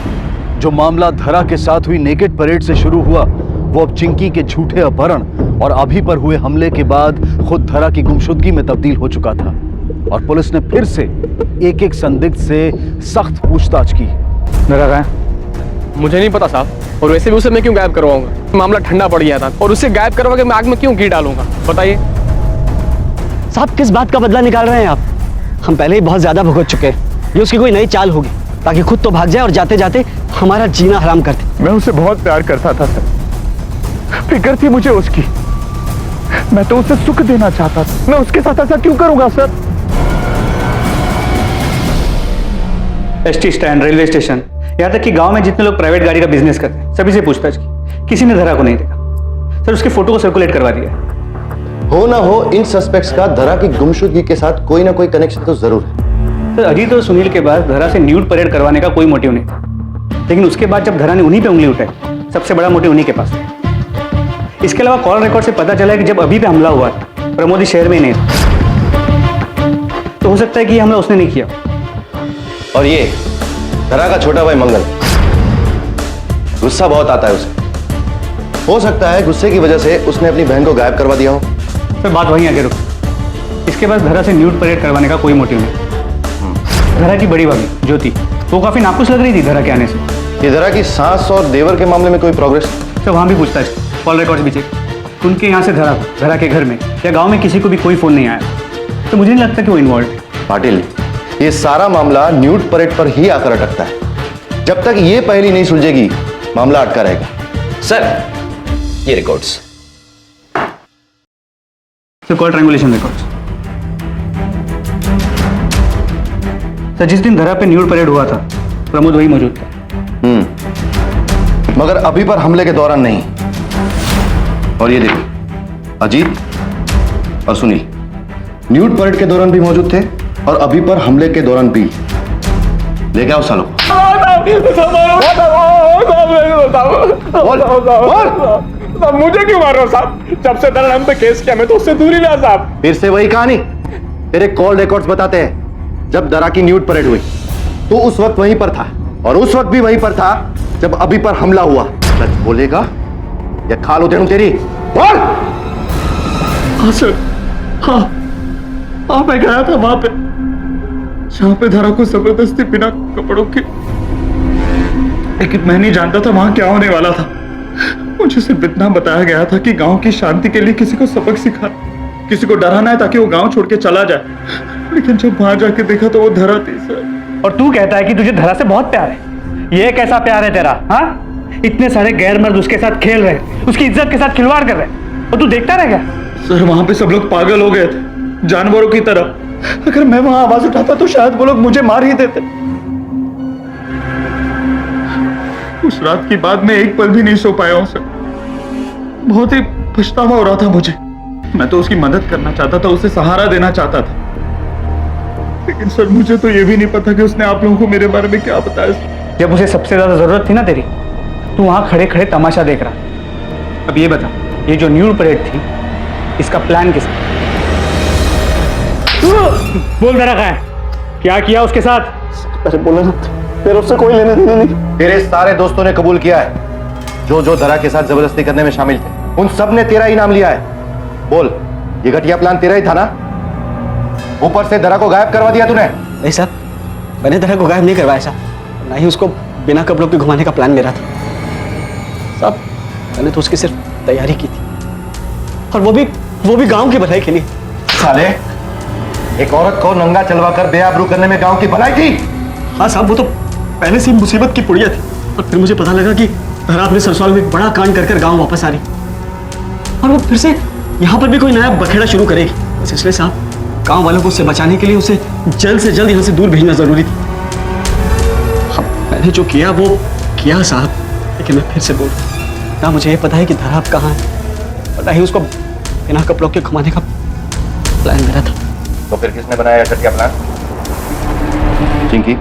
जो मामला धरा के साथ हुई नेकेड परेड से शुरू हुआ, वो अब चिंकी के झूठे अपहरण और अभी पर हुए हमले के बाद खुद धरा की गुमशुदगी में तब्दील हो चुका था। और पुलिस ने फिर से एक एक संदिग्ध से सख्त पूछताछ की। धरा कहाँ है? मुझे नहीं पता साहब, और वैसे भी उसे मैं क्यों गायब करवाऊंगा? मामला ठंडा पड़ गया था, और उसे गायब करवा के मैं आग में क्यों घी डालूंगा? बताइए साहब किस बात का बदला निकाल रहे हैं आप? हम पहले ही बहुत ज्यादा भुगत चुके हैं। ये उसकी कोई नई चाल होगी ताकि खुद तो भाग जाए और जाते जाते हमारा जीना हराम कर दे। मैं उसे बहुत प्यार करता था सर, फिक्र थी मुझे उसकी। मैं तो उसे सुख देना चाहता था, मैं उसके साथ ऐसा क्यों करूंगा sir? ST stand, railway station, यहाँ तक कि गांव में जितने लोग प्राइवेट गाड़ी का बिजनेस करते हैं सभी से पूछताछ की, किसी ने धरा को नहीं देखा। सर उसके फोटो को सर्कुलेट करवा दिया। हो ना हो, इन सस्पेक्ट्स का धरा की गुमशुदगी के साथ कोई ना कोई कनेक्शन तो जरूर है। सर अजीत और सुनील के बाद धरा से न्यूड परेड करवाने का कोई मोटिव नहीं था, लेकिन उसके बाद जब धरा ने उन्हीं पे उंगली उठाई, सबसे बड़ा मोटिव उन्हीं के पास था। इसके अलावा कॉल रिकॉर्ड से पता चला कि जब अभी पे हमला हुआ प्रमोद इस शहर में ही नहीं था। हो सकता है कि ये हमला उसने नहीं किया। और ये धरा का छोटा भाई मंगल, गुस्सा बहुत आता है उसे। हो सकता है गुस्से की वजह से उसने अपनी बहन को गायब करवा दिया हो। फिर बात वहीं आगे रुक। इसके पास धरा से न्यूड परेड करवाने का कोई मोटिव नहीं। धरा की बड़ी भाभी ज्योति, वो काफी नाखुश लग रही थी धरा के आने से। ये धरा की सास और देवर के मामले में कोई प्रोग्रेस? तो वहां भी पूछताछ, कॉल रिकॉर्ड्स भी चेक। उनके यहाँ से धरा के घर में या गांव में किसी को भी कोई फोन नहीं आया, तो मुझे नहीं लगता कि वो इन्वॉल्व है। पाटिल, ये सारा मामला न्यूड परेड पर ही आकर अटकता है। जब तक ये पहेली नहीं सुलझेगी, मामला अटका रहेगा। सर, ये records. Sir, call triangulation records. Sir, जिस दिन धरा पे न्यूड परेड हुआ था, प्रमोद वही मौजूद था। मगर अभी पर हमले के दौरान नहीं। और ये देखो, अजीत और सुनील न्यूड परेड के दौरान भी मौजूद थे और अभी पर हमले के दौरान भी। लेके आओ सालों। मुझे क्यों मार रहे हो साहब? जब से दर हम पे केस किया, मैं तो उससे दूर ही रहा साहब। फिर से वही कहानी। तेरे कॉल रिकॉर्ड्स बताते हैं, जब दरा की न्यूड परेड हुई तो उस वक्त वहीं पर था, और उस वक्त भी वहीं पर था जब अभी पर हमला हुआ। सच बोलेगा या खा लो तेनू तेरी? बोल। हाँ सर, हाँ मैं गया था वहां पे, जहां पे धरा को जबरदस्ती बिना कपड़ों के, लेकिन मैं नहीं जानता था वहां क्या होने वाला था। मुझे सिर्फ इतना बताया गया था कि गांव की शांति के लिए किसी को सबक सिखा, किसी को डराना है ताकि वो गांव छोड़ के चला जाए। लेकिन जब वहां जाके देखा तो वो धरा थी सर। और तू कहता है कि तुझे धरा से बहुत प्यार है। ये कैसा प्यार है तेरा? हाँ, इतने सारे गैर मर्द उसके साथ खेल रहे, उसकी इज्जत के साथ खिलवाड़ कर रहे, और तू देखता रह गया? सर, वहां पे सब लोग पागल हो गए थे, जानवरों की तरह। अगर मैं वहां आवाज उठाता तो शायद वो लोग मुझे मार ही देते। उस रात की बाद मैं एक पल भी नहीं सो पाया हूं सर। बहुत ही पछतावा हो रहा था मुझे। मैं तो उसकी मदद करना चाहता था, उसे सहारा देना चाहता था, लेकिन सर मुझे तो ये भी नहीं पता कि उसने आप लोगों को मेरे बारे में क्या बताया। जब उसे सबसे ज्यादा जरूरत थी ना तेरी, तू वहां खड़े खड़े तमाशा देख रहा। अब ये बता, ये जो न्यूड परेड थी, इसका प्लान किसका? बोल दे रखा है, क्या किया उसके साथ? अरे बोला ना, तेरे उससे कोई लेने देने नहीं। तेरे सारे दोस्तों ने कबूल किया है, जो धरा के साथ जबरदस्ती करने में शामिल थे, उन सब ने तेरा ही नाम लिया है। बोल, ये घटिया प्लान तेरा ही था ना? ऊपर से धरा को गायब करवा दिया तूने। नहीं साहब, मैंने धरा को गायब नहीं करवाया साहब, ना ही उसको बिना कपड़ों के घुमाने का प्लान मेरा था साहब। मैंने तो उसकी सिर्फ तैयारी की थी, और वो भी गांव की भलाई के लिए। साले, एक औरत को नंगा चलवा कर बेआबरू करने में गांव की भलाई थी? हाँ साहब, वो तो पहले से ही मुसीबत की पुड़िया थी, और फिर मुझे पता लगा कि धरा अपने ससुराल में एक बड़ा कांड कर गांव वापस आ रही, और वो फिर से यहाँ पर भी कोई नया बखेड़ा शुरू करेगी। बस इसलिए साहब, गांव वालों को उससे बचाने के लिए उसे जल्द से जल्द यहाँ से दूर भेजना जरूरी थी। हाँ, मैंने जो किया वो किया साहब, लेकिन मैं फिर से बोल रहा हूं, ना मुझे ये पता है कि धरा अब कहाँ है, और ना ही उसको बिना कपड़ों के घुमाने का प्लान मेरा था। तो फिर किसने बनाया घटिया प्लान? चिंकी,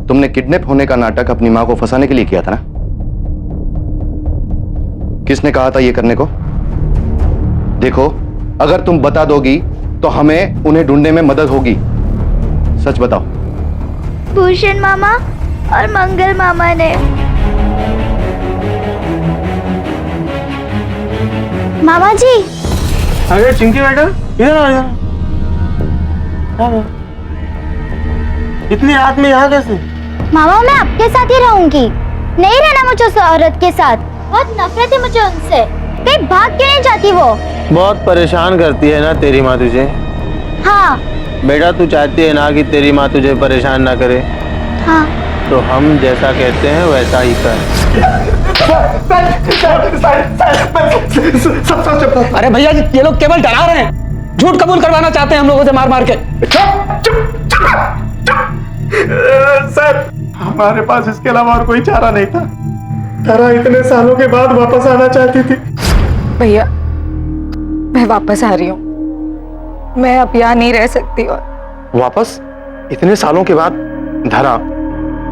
तुमने किडनैप होने का नाटक अपनी मां को फंसाने के लिए किया था ना? किसने कहा था ये करने को? देखो, अगर तुम बता दोगी तो हमें उन्हें ढूंढने में मदद होगी। सच बताओ। भूषण मामा और मंगल मामा ने। मामा जी। अरे चिंकी बेटा, इधर आ जा। इतनी रात में यहाँ कैसे? मामा, मैं आपके साथ ही रहूंगी, नहीं रहना मुझे उस औरत के साथ। बहुत नफरत है मुझे उनसे। कहीं भाग क्यों नहीं जाती वो? बहुत परेशान करती है ना तेरी माँ तुझे? हाँ। बेटा, तू चाहती है ना कि तेरी माँ तुझे परेशान ना करे? हाँ। तो हम जैसा कहते हैं वैसा ही कर। अरे भैया, ये लोग केवल डरा रहे हैं, झूठ कबूल करवाना चाहते हैं हम लोगों से मार मार के। सर, हमारे पास इसके अलावा और कोई चारा नहीं था। धरा इतने सालों के बाद वापस आना चाहती थी। भैया, मैं वापस आ रही हूँ, मैं अब यहाँ नहीं रह सकती। और वापस? इतने सालों के बाद? धरा,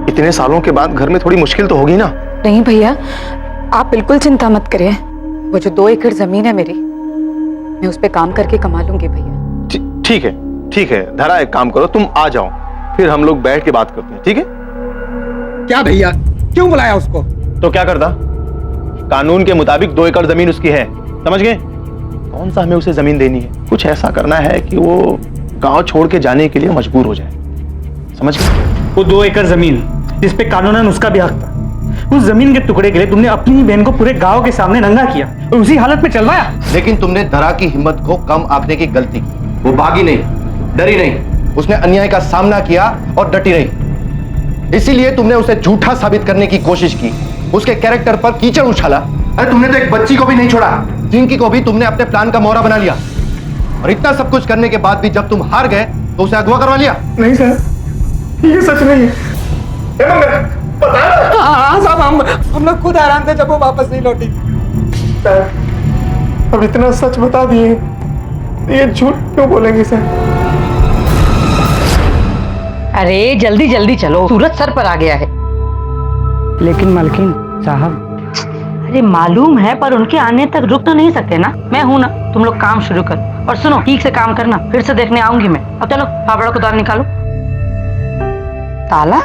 इतने सालों के बाद घर में थोड़ी मुश्किल तो होगी ना? नहीं भैया, आप बिल्कुल चिंता मत करिए। वो जो 2 एकड़ जमीन है मेरी, मैं उस पे काम करके कमा लूंगी भैया। ठीक है धरा, एक काम करो, तुम आ जाओ, फिर हम लोग बैठ के बात करते हैं, ठीक है? क्या भैया, क्यों बुलाया उसको? तो क्या करता? कानून के मुताबिक 2 एकड़ जमीन उसकी है, समझ गए? कौन सा हमें उसे जमीन देनी है? कुछ ऐसा करना है कि वो गांव छोड़ के जाने के लिए मजबूर हो जाए, समझ गए? वो 2 एकड़ जमीन जिस पे कानूनन उसका भी हक था, उस जमीन के टुकड़े के लिए तुमने अपनी ही बहन को पूरे गांव के सामने नंगा किया और उसी हालत में चलवाया। लेकिन तुमने धरा की हिम्मत को कम आंकने की गलती की। वो भागी नहीं, डरी नहीं, उसने अन्याय का सामना किया और डटी नहीं। इसीलिए तुमने उसे झूठा साबित करने की कोशिश की, उसके कैरेक्टर पर कीचड़ उछाला। अरे तुमने तो एक बच्ची को भी नहीं छोड़ा, जिनकी को भी तुमने अपने प्लान का मोहरा बना लिया। और इतना सब कुछ करने के बाद भी जब तुम हार गए तो उसे अगवा करवा लिया। नहीं सर, ये सच नहीं है। हाँ साहब, हम लोग खुद हैरान थे जब वो वापस नहीं लौटी। अब इतना सच बता दिए, ये झूठ क्यों बोलेंगे सर? अरे जल्दी जल्दी चलो, सूरज सर पर आ गया है। लेकिन मालकिन साहब, अरे मालूम है, पर उनके आने तक रुक तो नहीं सकते ना। मैं हूं ना, तुम लोग काम शुरू करो। और सुनो, ठीक से काम करना, फिर से देखने आऊंगी मैं। अब चलो फावड़ा को बाहर निकालो। ताला?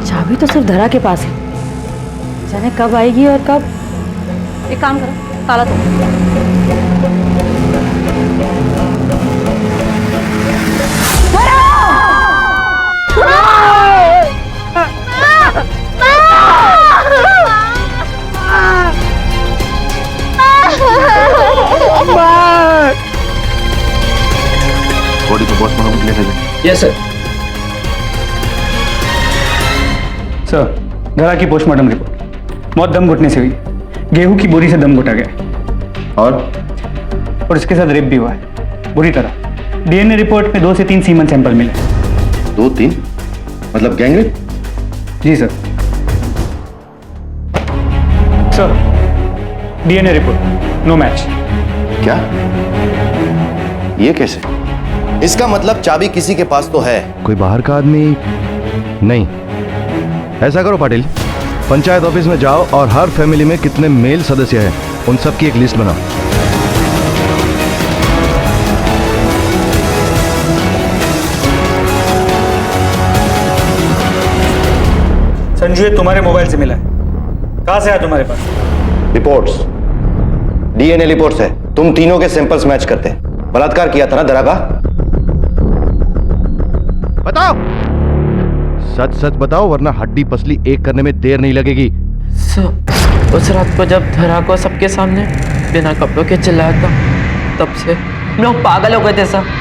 चाबी तो सिर्फ धरा के पास है, जाने कब आएगी और कब। एक काम करो, ताला तो बॉडी को पोस्टमार्टम के लिए भेजें। Yes sir. सर, धरा की पोस्टमार्टम रिपोर्ट, मौत दम घुटने से हुई, गेहूं की बोरी से दम घुटा गया और इसके साथ रेप भी हुआ है, बुरी तरह। डीएनए रिपोर्ट में 2 से 3 सीमन सैंपल मिले। 2-3 मतलब गैंगरेप? जी sir. Sir, DNA report no match. क्या? ये कैसे? इसका मतलब चाबी किसी के पास तो है। कोई बाहर का आदमी नहीं। ऐसा करो पाटिल, पंचायत ऑफिस में जाओ और हर फैमिली में कितने मेल सदस्य हैं उन सब की एक लिस्ट बनाओ। संजू, ये तुम्हारे मोबाइल से मिला है, कहां से आया तुम्हारे पास? रिपोर्ट्स, डीएनए रिपोर्ट्स है। तुम तीनों के सैंपल्स मैच करते हैं। बलात्कार किया था ना धरा का? बताओ, सच सच बताओ, वरना हड्डी पसली एक करने में देर नहीं लगेगी। उस रात को जब धरा को सबके सामने बिना कपड़ों के चिल्लाया था, तब से हम लोग पागल हो गए थे सर।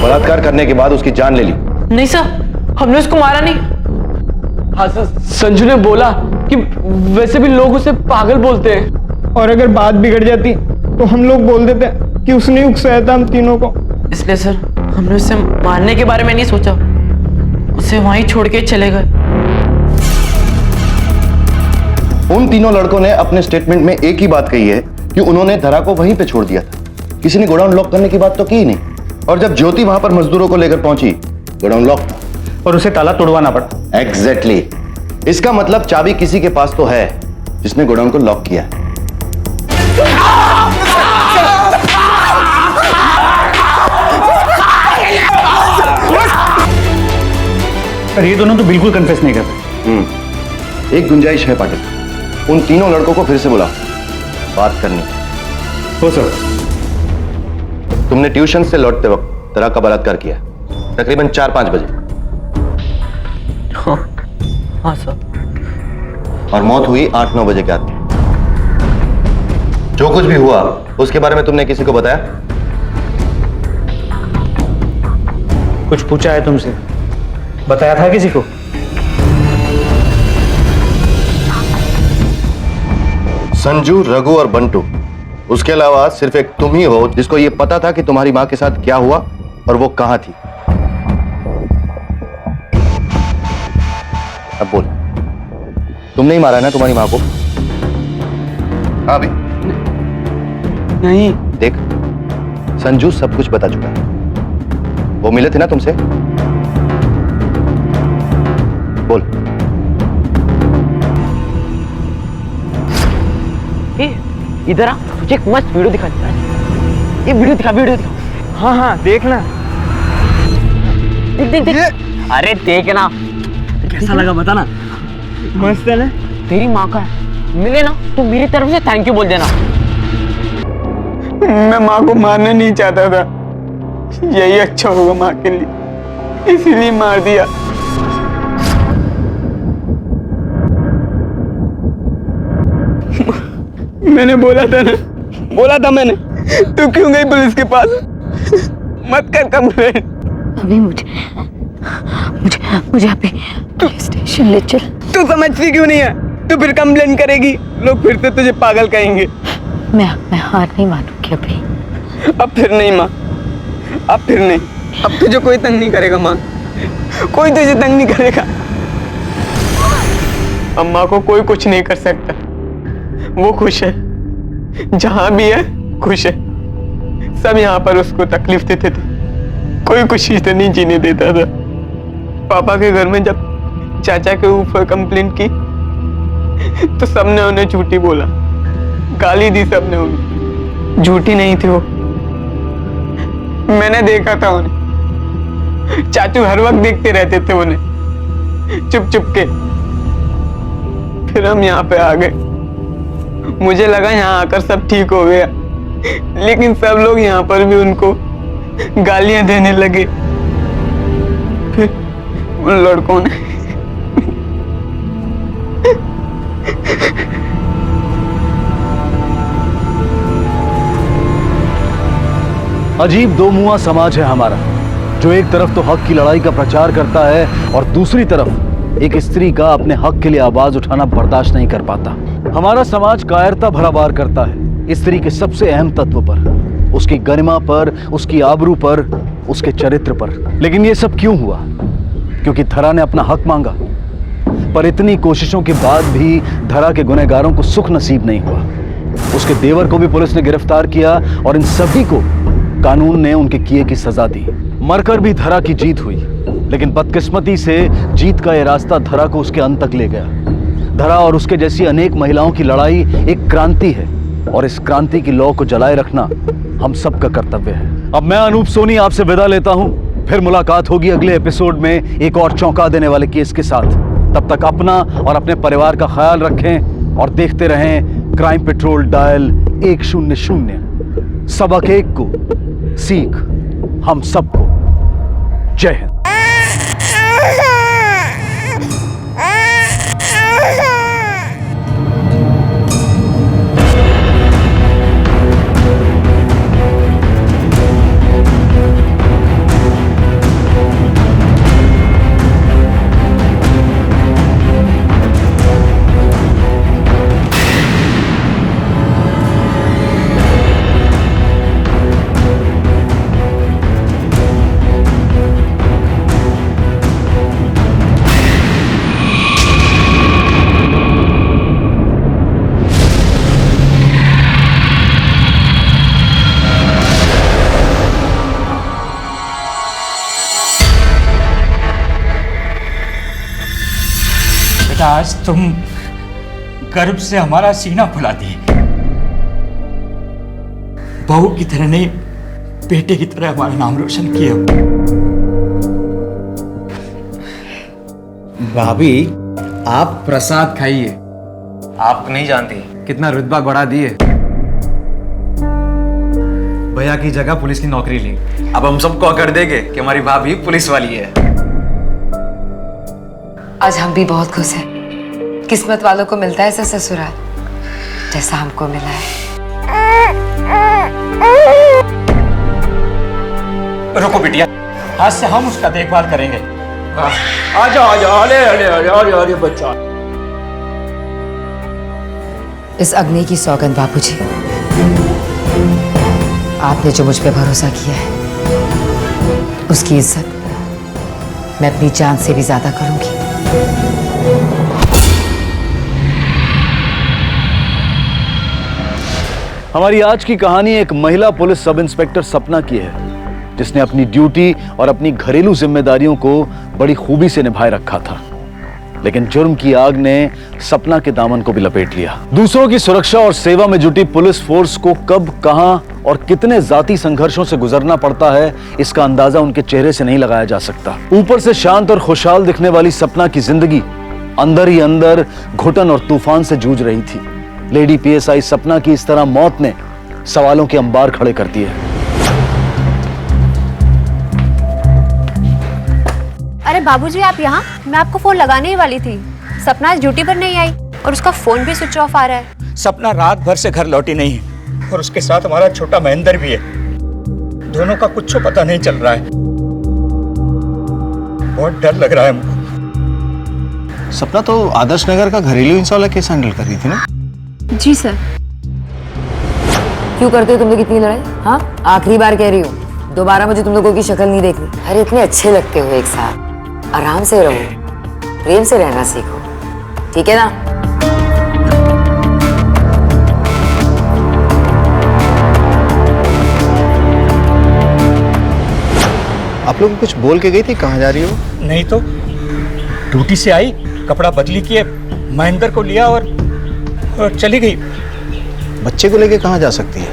बलात्कार करने के बाद उसकी जान ले ली। नहीं सर, हमने उसको मारा नहीं। हाँ सर, संजू ने बोला कि वैसे भी लोग उसे पागल बोलते हैं, और अगर बात बिगड़ जाती तो हम लोग बोल देते कि उसने उकसाया था हम तीनों को। इसलिए सर हमने उसे मारने के बारे में नहीं सोचा, उसे वहीं छोड़ के चले गए। उन तीनों लड़कों ने अपने स्टेटमेंट में एक ही बात कही है कि उन्होंने धरा को वहीं पे छोड़ दिया था। किसी ने गोडाउन लॉक करने की बात तो की ही नहीं। और जब ज्योति वहां पर मजदूरों को लेकर पहुंची, गोडाउन लॉक था और उसे ताला तोड़वाना पड़ा। एग्जैक्टली। इसका मतलब चाबी किसी के पास तो है जिसने गोडाउन को लॉक किया है। पर ये दोनों तो बिल्कुल कन्फेस नहीं करते। एक गुंजाइश है पाटिल, उन तीनों लड़कों को फिर से बुला, बात करनी। हो सर। तुमने ट्यूशन से लौटते वक्त धरा का बलात्कार किया, तकरीबन 4-5 बजे। हाँ सर। और मौत हुई 8-9 बजे के आसपास। जो कुछ भी हुआ उसके बारे में तुमने किसी को बताया? कुछ पूछा है तुमसे? बताया था किसी को? संजू, रघु और बंटू, उसके अलावा सिर्फ एक तुम ही हो जिसको यह पता था कि तुम्हारी मां के साथ क्या हुआ और वो कहां थी? अब बोल, तुमने ही मारा है ना तुम्हारी मां को? हाँ भाई। नहीं। देख, संजू सब कुछ बता चुका है। वो मिले थे ना तुमसे? बोल। इधर आ, तुझे एक मस्त वीडियो दिखा देता है। ये वीडियो दिखा। हाँ हाँ, देखना। देख। अरे देखना। कैसा लगा बता ना। मस्त है ना? तेरी माँ का है, मिले ना तो मेरी तरफ से थैंक यू बोल देना। मैं माँ को मारना नहीं चाहता था, यही अच्छा होगा माँ के लिए, इसीलिए मार दिया। मैंने बोला था मैंने। तू क्यों गई पुलिस के पास? मत कर कंप्लेंट। अभी मुझे अभी पुलिस स्टेशन ले चल। तू समझती क्यों नहीं है? तू फिर कंप्लेंट करेगी, लोग फिर से तुझे पागल कहेंगे। मैं हार नहीं मानूंगी अभी। अब फिर नहीं माँ, अब फिर नहीं। अब तुझे कोई तंग नहीं करेगा माँ, कोई तुझे तंग नहीं करेगा। अम्मा को कोई कुछ नहीं कर सकता, वो खुश है, जहां भी है खुश है। सब यहाँ पर उसको तकलीफ देते थे, कोई खुशी से नहीं जीने देता था। पापा के घर में जब चाचा के ऊपर कंप्लेंट की तो सबने उन्हें झूठी बोला, गाली दी सबने उन्हें। झूठी नहीं थी वो, मैंने देखा था उन्हें। चाचू हर वक्त देखते रहते थे उन्हें चुप चुप के। फिर हम यहाँ पे आ गए, मुझे लगा यहाँ आकर सब ठीक हो गया, लेकिन सब लोग यहाँ पर भी उनको गालियां देने लगे। फिर उन लड़कों ने अजीब दो मुआ समाज है हमारा, जो एक तरफ तो हक की लड़ाई का प्रचार करता है और दूसरी तरफ एक स्त्री का अपने हक के लिए आवाज उठाना बर्दाश्त नहीं कर पाता। हमारा समाज कायरता भरा वार करता है स्त्री के सबसे अहम तत्व पर, उसकी गरिमा पर, उसकी आबरू पर, उसके चरित्र पर। लेकिन ये सब क्यों हुआ? क्योंकि धरा ने अपना हक मांगा। पर इतनी कोशिशों के बाद भी धरा के गुनहगारों को सुख नसीब नहीं हुआ। उसके देवर को भी पुलिस ने गिरफ्तार किया और इन सभी को कानून ने उनके किए की सजा दी। मरकर भी धरा की जीत हुई, लेकिन बदकिस्मती से जीत का यह रास्ता धरा को उसके अंत तक ले गया। धरा और उसके जैसी अनेक महिलाओं की लड़ाई एक क्रांति है और इस क्रांति की लौ को जलाए रखना हम सबका कर्तव्य है। अब मैं अनूप सोनी आपसे विदा लेता हूं, फिर मुलाकात होगी अगले एपिसोड में एक और चौंका देने वाले केस के साथ। तब तक अपना और अपने परिवार का ख्याल रखें और देखते रहें क्राइम पेट्रोल डायल 100। सबक एक को सीख हम सबको। जय हिंद। आज तुम गर्व से हमारा सीना फुला दिए। बहू की तरह नहीं, बेटे की तरह हमारा नाम रोशन किया। भाभी, आप प्रसाद खाइए। आप नहीं जानती कितना रुतबा बढ़ा दिए। भैया की जगह पुलिस की नौकरी ली। अब हम सबको अकड़ देंगे कि हमारी भाभी पुलिस वाली है। आज हम भी बहुत खुश हैं। किस्मत वालों को मिलता है ऐसा ससुराल जैसा हमको मिला है। रुको बिटिया, आज से हम उसका देखभाल करेंगे। आजा आजा, अरे अरे अरे अरे अरे बच्चा। इस अग्नि की सौगंध बापूजी, आपने जो मुझ पे भरोसा किया है उसकी इज्जत मैं अपनी जान से भी ज्यादा करूंगी। हमारी आज की कहानी एक महिला पुलिस सब इंस्पेक्टर सपना की है, जिसने अपनी ड्यूटी और अपनी घरेलू जिम्मेदारियों को बड़ी खूबी से निभाए रखा था। लेकिन जुर्म की आग ने सपना के दामन को भी लपेट लिया। दूसरों की सुरक्षा और सेवा में जुटी पुलिस फोर्स को कब, कहां और कितने जाती संघर्षों से गुजरना पड़ता है, इसका अंदाजा उनके चेहरे से नहीं लगाया जा सकता। ऊपर से शांत और खुशहाल दिखने वाली सपना की जिंदगी अंदर ही अंदर घुटन और तूफान से जूझ रही थी। लेडी पीएसआई सपना की इस तरह मौत ने सवालों के अंबार खड़े कर दिए। अरे बाबूजी, आप यहाँ? मैं आपको फोन लगाने ही वाली थी। सपना आज ड्यूटी पर नहीं आई और उसका फोन भी स्विच ऑफ आ रहा है। सपना रात भर से घर लौटी नहीं है और उसके साथ हमारा छोटा महेंद्र भी है। दोनों का कुछ पता नहीं चल रहा है। बहुत डर लग रहा है मुझको। सपना तो आदर्श नगर का घरेलू हिंसा वाला केस हैंडल कर रही थी ना? जी सर। क्यों करते हो तुम लोग इतनी लड़ाई? हाँ, आखिरी बार कह रही हूँ, दोबारा मुझे तुम लोगों की शक्ल नहीं देखनी। अरे इतने अच्छे लगते हो एक साथ, आराम से रहो, प्रेम से रहना सीखो, ठीक है ना? आप लोग कुछ बोल के गई थी, कहाँ जा रही हो? नहीं तो ड्यूटी से आई, कपड़ा बदली किए, महेंद्र को लिया और चली गई। बच्चे को लेके कहाँ जा सकती है?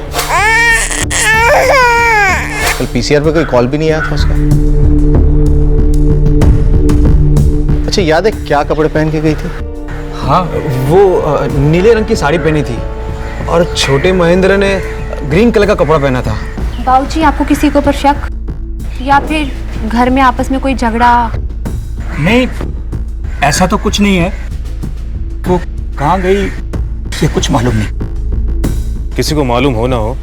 कल पीसीआर पे कोई कॉल भी नहीं आया था उसका। अच्छा याद है क्या कपड़े पहन के गई थी? हाँ, वो नीले रंग की साड़ी पहनी थी और छोटे महेंद्र ने ग्रीन कलर का कपड़ा पहना था। बाबूजी, आपको किसी के ऊपर शक या फिर घर में आपस में कोई झगड़ा? नहीं, ऐसा तो कुछ नहीं है। वो कहाँ गई ये कुछ मालूम नहीं। किसी को मालूम हो ना हो,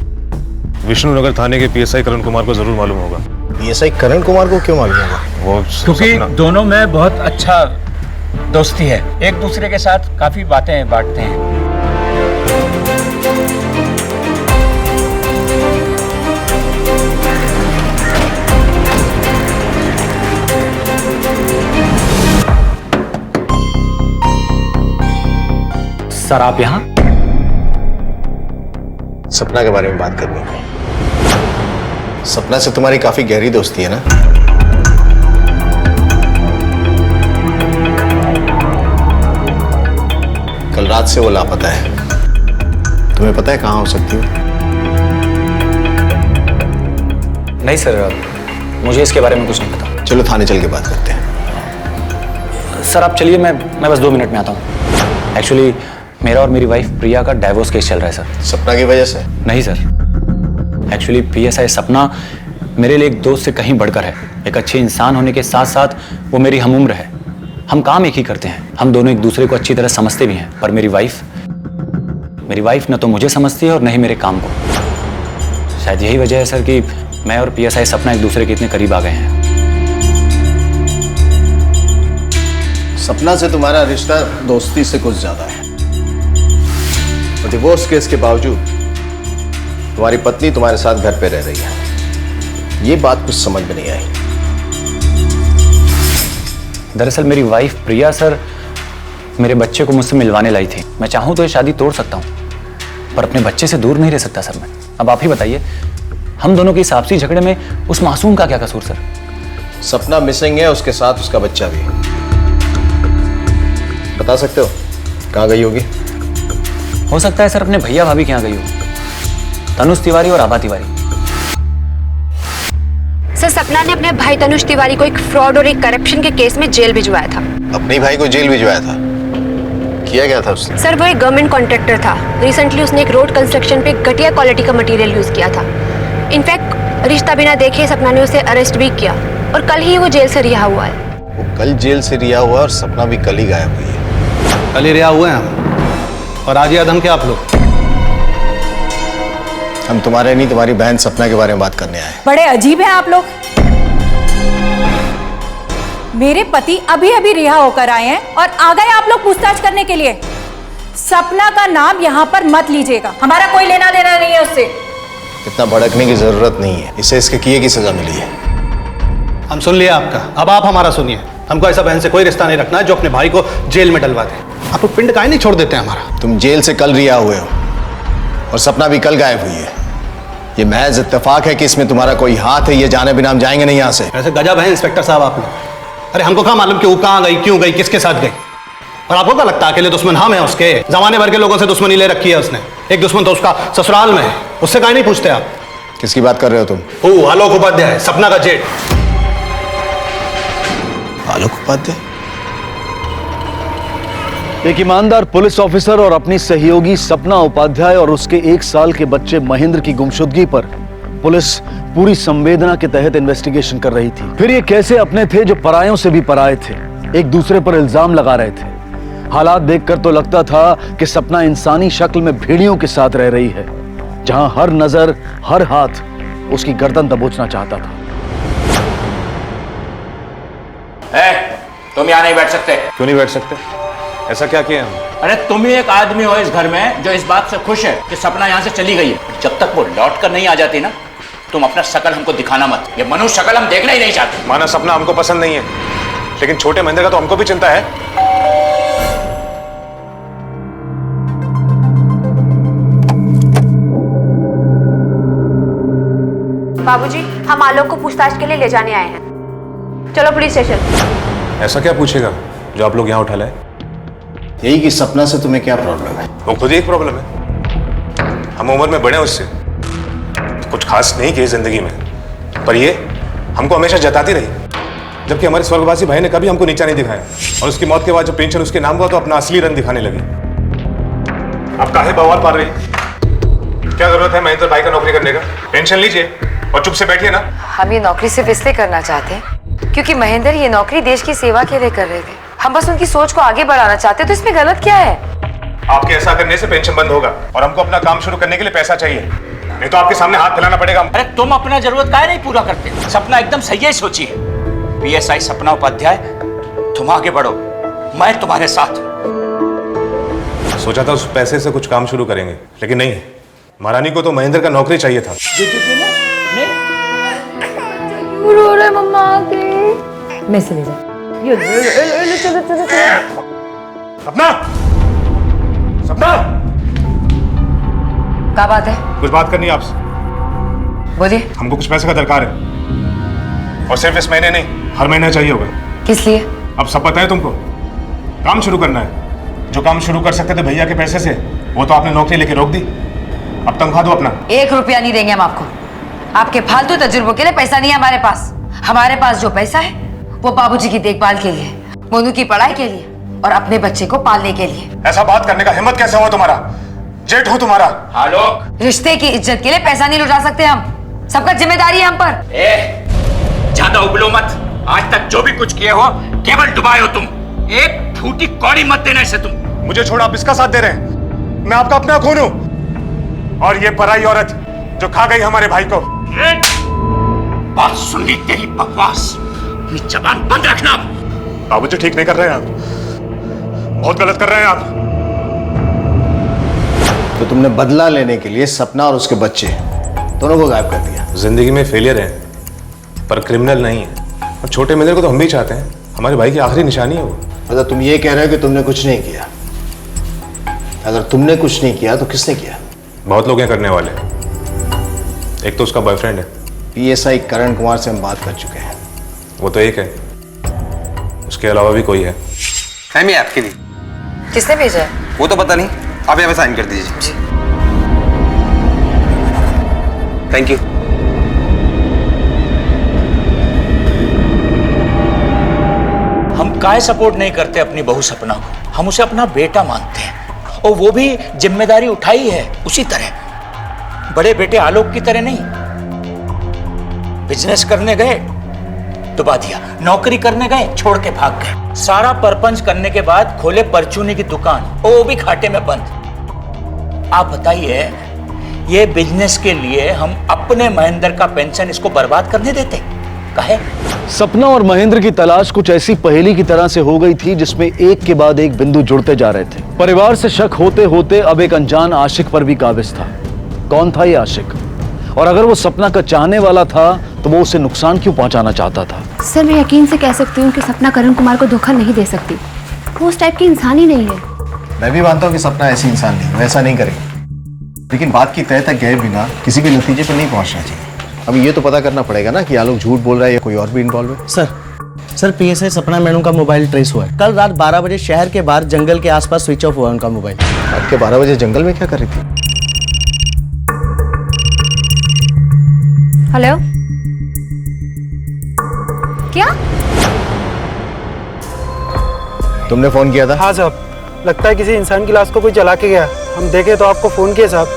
विष्णुनगर थाने के पीएसआई करण कुमार को जरूर मालूम होगा। पीएसआई करण कुमार को क्यों मालूम होगा? वो क्योंकि दोनों में बहुत अच्छा दोस्ती है, एक दूसरे के साथ काफी बातें बांटते हैं। सर, आप यहाँ? सपना के बारे में बात करनी है। सपना से तुम्हारी काफी गहरी दोस्ती है ना? कल रात से वो लापता है। तुम्हें पता है कहाँ हो सकती हो? नहीं सर, मुझे इसके बारे में कुछ नहीं पता। चलो थाने चल के बात करते हैं। सर आप चलिए, मैं बस 2 मिनट में आता हूँ। एक्चुअली मेरा और मेरी वाइफ प्रिया का डाइवोर्स केस चल रहा है सर। सपना की वजह से? नहीं सर, एक्चुअली पीएसआई सपना मेरे लिए एक दोस्त से कहीं बढ़कर है। एक अच्छे इंसान होने के साथ साथ वो मेरी हमउम्र है। हम काम एक ही करते हैं, हम दोनों एक दूसरे को अच्छी तरह समझते भी हैं। पर मेरी वाइफ न तो मुझे समझती है और न ही मेरे काम को। शायद यही वजह है सर कि मैं और पीएसआई सपना एक दूसरे के इतने करीब आ गए हैं। सपना से तुम्हारा रिश्ता दोस्ती से कुछ ज्यादा है। और डिवोर्स केस के बावजूद तुम्हारी पत्नी तुम्हारे साथ घर पे रह रही है। ये बात कुछ समझ में नहीं आई। दरअसल मेरी वाइफ प्रिया सर मेरे बच्चे को मुझसे मिलवाने लाई थी। मैं चाहूं तो ये शादी तोड़ सकता हूं, पर अपने बच्चे से दूर नहीं रह सकता सर मैं। अब आप ही बताइए, हम दोनों की आपसी झगड़े में उस मासूम का क्या कसूर सर? सपना मिसिंग है, उसके साथ उसका बच्चा भी। बता सकते हो कहाँ गई होगी? हो सकता है सर अपने भैया भाभी के यहाँ गई हो, तनुष तिवारी और आभा तिवारी। सर, सपना ने अपने भाई तनुष तिवारी को एक फ्रॉड और एक करप्शन के केस में जेल भिजवाया था। अपने भाई को जेल भिजवाया था? किया गया था उसने? सर, वो एक गवर्नमेंट कॉन्ट्रैक्टर था। रिसेंटली उसने एक रोड कंस्ट्रक्शन पे घटिया क्वालिटी का मटेरियल यूज किया था। इनफैक्ट रिश्ता बिना देखे सपना ने उसे अरेस्ट भी किया और कल ही वो जेल से रिहा हुआ है। वो कल जेल से रिहा हुआ और सपना भी कल ही गायब हुई है। कल ही रिहा हुए हैं और आज याद हम क्या आप लोग? हम तुम्हारे नहीं, तुम्हारी बहन सपना के बारे में बात करने आए। बड़े अजीब हैं आप लोग। मेरे पति अभी अभी रिहा होकर आए हैं और आ गए आप लोग पूछताछ करने के लिए। सपना का नाम यहाँ पर मत लीजिएगा, हमारा कोई लेना देना नहीं है उससे। इतना भड़कने की जरूरत नहीं है, इसे इसके किए की सजा मिली है। हम सुन लिया आपका, अब आप हमारा सुनिए। हमको ऐसा बहन से कोई रिश्ता नहीं रखना है जो अपने भाई को जेल में डलवा दे। आप लोग पिंड काहे नहीं छोड़ देते हमारा? तुम जेल से कल रिहा हुए हो और सपना भी कल गायब हुई है। ये महज इत्तेफाक है कि इसमें तुम्हारा कोई हाथ है, ये जाने बिना हम जाएंगे नहीं यहाँ से। ऐसे गजब है इंस्पेक्टर साहब आप लोग। अरे हमको कहाँ मालूम कि वो कहाँ गई, क्यों गई, किसके साथ गई? और आपको क्या लगता है अकेले दुश्मन हम हैं उसके? जमाने भर के लोगों से दुश्मनी ले रखी है उसने। एक दुश्मन तो उसका ससुराल में है, उससे काहे नहीं पूछते आप? किसकी बात कर रहे हो तुम? वो आलोक उपाध्याय, सपना का जेठ। आलोक उपाध्याय? एक ईमानदार पुलिस ऑफिसर और अपनी सहयोगी सपना उपाध्याय और उसके 1 साल के बच्चे महेंद्र की गुमशुदगी पर पुलिस पूरी संवेदना के तहत इन्वेस्टिगेशन कर रही थी। फिर ये कैसे अपने थे जो परायों से भी पराये थे, एक दूसरे पर इल्जाम लगा रहे थे। हालात देखकर तो लगता था कि सपना इंसानी शक्ल में भेड़ियों के साथ रह रही है, जहां हर नजर, हर हाथ उसकी गर्दन दबोचना चाहता था। तुम यहाँ नहीं बैठ सकते। क्यों नहीं बैठ सकते? ऐसा क्या किया हम? अरे तुम ही एक आदमी हो इस घर में जो इस बात से खुश है कि सपना यहाँ से चली गई है। जब तक वो लौट कर नहीं आ जाती ना, तुम अपना शकल हमको दिखाना मत। ये मनुष्य शकल हम देखना ही नहीं चाहते। माना सपना हमको पसंद नहीं है, लेकिन छोटे महेंद्र का तो हमको भी चिंता है। बाबूजी, हम आलोक को पूछताछ के लिए ले जाने आए हैं। चलो पुलिस स्टेशन। ऐसा क्या पूछेगा जो आप लोग यहाँ उठा लाए? यही कि सपना से तुम्हें क्या प्रॉब्लम है? वो खुद ही एक प्रॉब्लम है। हम उम्र में बड़े उससे, कुछ खास नहीं किए जिंदगी में, पर ये हमको हमेशा जताती रही, जबकि हमारे स्वर्गवासी भाई ने कभी हमको नीचा नहीं दिखाया। और उसकी मौत के बाद जब पेंशन उसके नाम हुआ तो अपना असली रंग दिखाने लगी। आप काहे बवाल पाल रही? क्या जरूरत है महेंद्र भाई का नौकरी करने का? पेंशन लीजिए और चुप से बैठिए ना। हम ये नौकरी सिर्फ इसलिए करना चाहते हैं क्योंकि महेंद्र ये नौकरी देश की सेवा के लिए कर रहे थे। हम बस उनकी सोच को आगे बढ़ाना चाहते, तो इसमें गलत क्या है? आपके ऐसा करने से पेंशन बंद होगा और हमको अपना काम शुरू करने के लिए पैसा चाहिए, नहीं तो आपके सामने हाथ फैलाना पड़ेगा। अरे तुम अपना जरूरत काहे नहीं पूरा करते? सपना एकदम सही है सोची है। PSI सपना उपाध्याय, तुम आगे बढ़ो, मैं तुम्हारे साथ। सोचा था उस पैसे से कुछ काम शुरू करेंगे, लेकिन नहीं, महारानी को तो महेंद्र का नौकरी चाहिए था। रो रहे मम्मा आके। मैं से ले जा। सपना, सपना, क्या बात है? कुछ बात करनी है आपसे। बोलिए। हमको कुछ पैसे का दरकार है, और सिर्फ इस महीने नहीं, हर महीने चाहिए होगा। किस लिए? अब सब पता है तुमको। काम शुरू करना है। जो काम शुरू कर सकते थे भैया के पैसे से, वो तो आपने नौकरी लेके रोक दी। अब तनख्वाह दो अपना। 1 रुपया नहीं देंगे हम आपको। आपके फालतू तजुर्बों के लिए पैसा नहीं है हमारे पास। हमारे पास जो पैसा है वो बाबूजी की देखभाल के लिए, मोनू की पढ़ाई के लिए और अपने बच्चे को पालने के लिए। ऐसा बात करने का हिम्मत कैसे हुआ तुम्हारा? जेठ हूं तुम्हारा। आलोक, रिश्ते की इज्जत के लिए पैसा नहीं लुटा सकते हम। सबका जिम्मेदारी है हम पर। ज्यादा उबलो मत। आज तक जो भी कुछ किए हो केवल डुबाए हो तुम। एक फूटी कौड़ी मत देना इसे तुम। मुझे छोड़ आप इसका साथ दे रहे हैं? मैं आपका अपना खून हूं, और ये पराई औरत जो खा गई हमारे भाई को। बात सुन ली तेरी बकवास। अपनी जबान बंद रखना। बाबूजी ठीक नहीं कर रहे हैं आप, बहुत गलत कर रहे हैं आप। तो तुमने बदला लेने के लिए सपना और उसके बच्चे दोनों को गायब कर दिया। जिंदगी में फेलियर है, पर क्रिमिनल नहीं है। और छोटे महेंद्र को तो हम भी चाहते हैं, हमारे भाई की आखिरी निशानी है वो। मतलब तुम ये कह रहे हो कि तुमने कुछ नहीं किया? अगर तुमने कुछ नहीं किया तो किसने किया? बहुत लोग हैं करने वाले। एक तो उसका बॉयफ्रेंड है। PSI करण कुमार से हम बात कर चुके हैं। वो तो एक है, उसके अलावा भी कोई है? फहमी आपके लिए। किसने भेजा है? वो तो पता नहीं, आप यहाँ पे साइन कर दीजिए। Thank you. हम काहे सपोर्ट नहीं करते अपनी बहू सपना को? हम उसे अपना बेटा मानते हैं, और वो भी जिम्मेदारी उठाई है उसी तरह। बड़े बेटे आलोक की तरह नहीं। बिजनेस करने गए डुबा दिया, नौकरी करने गए छोड़ के भाग गए, सारा परपंच करने के बाद खोले परचूनी की दुकान, वो भी घाटे में बंद। आप बताइए, ये बिजनेस के लिए हम अपने महेंद्र का पेंशन इसको बर्बाद करने देते? काहे? सपना और महेंद्र की तलाश कुछ ऐसी पहेली की तरह से हो गई थी जिसमें एक के बाद एक बिंदु जुड़ते जा रहे थे। परिवार से शक होते होते अब एक अनजान आशिक पर भी काबिज था। कौन था ये आशिक? और अगर वो सपना का चाहने वाला था तो वो उसे नुकसान क्यों पहुंचाना चाहता था? सर मैं यकीन से कह सकती हूँ कि सपना करण कुमार को धोखा नहीं दे सकती। वो उस टाइप की इंसान ही नहीं है। मैं भी मानता हूँ कि सपना ऐसी इंसान नहीं, वैसा नहीं करेगी, लेकिन बात की तय तक गए बिना किसी भी नतीजे पर नहीं पहुंचना चाहिए। अब ये तो पता करना पड़ेगा ना कि आलोक झूठ बोल रहा है या कोई और भी इन्वॉल्व है। सर पीएसआई सपना मैडम का मोबाइल ट्रेस हुआ है। कल रात 12 बजे शहर के बाहर जंगल के आसपास स्विच ऑफ हुआ उनका मोबाइल। रात के 12 बजे जंगल में क्या कर रही थी? हेलो, क्या तुमने फोन किया था? हाँ साहब, लगता है किसी इंसान की लाश को कोई जला के गया। हम देखे तो आपको फोन किया साहब।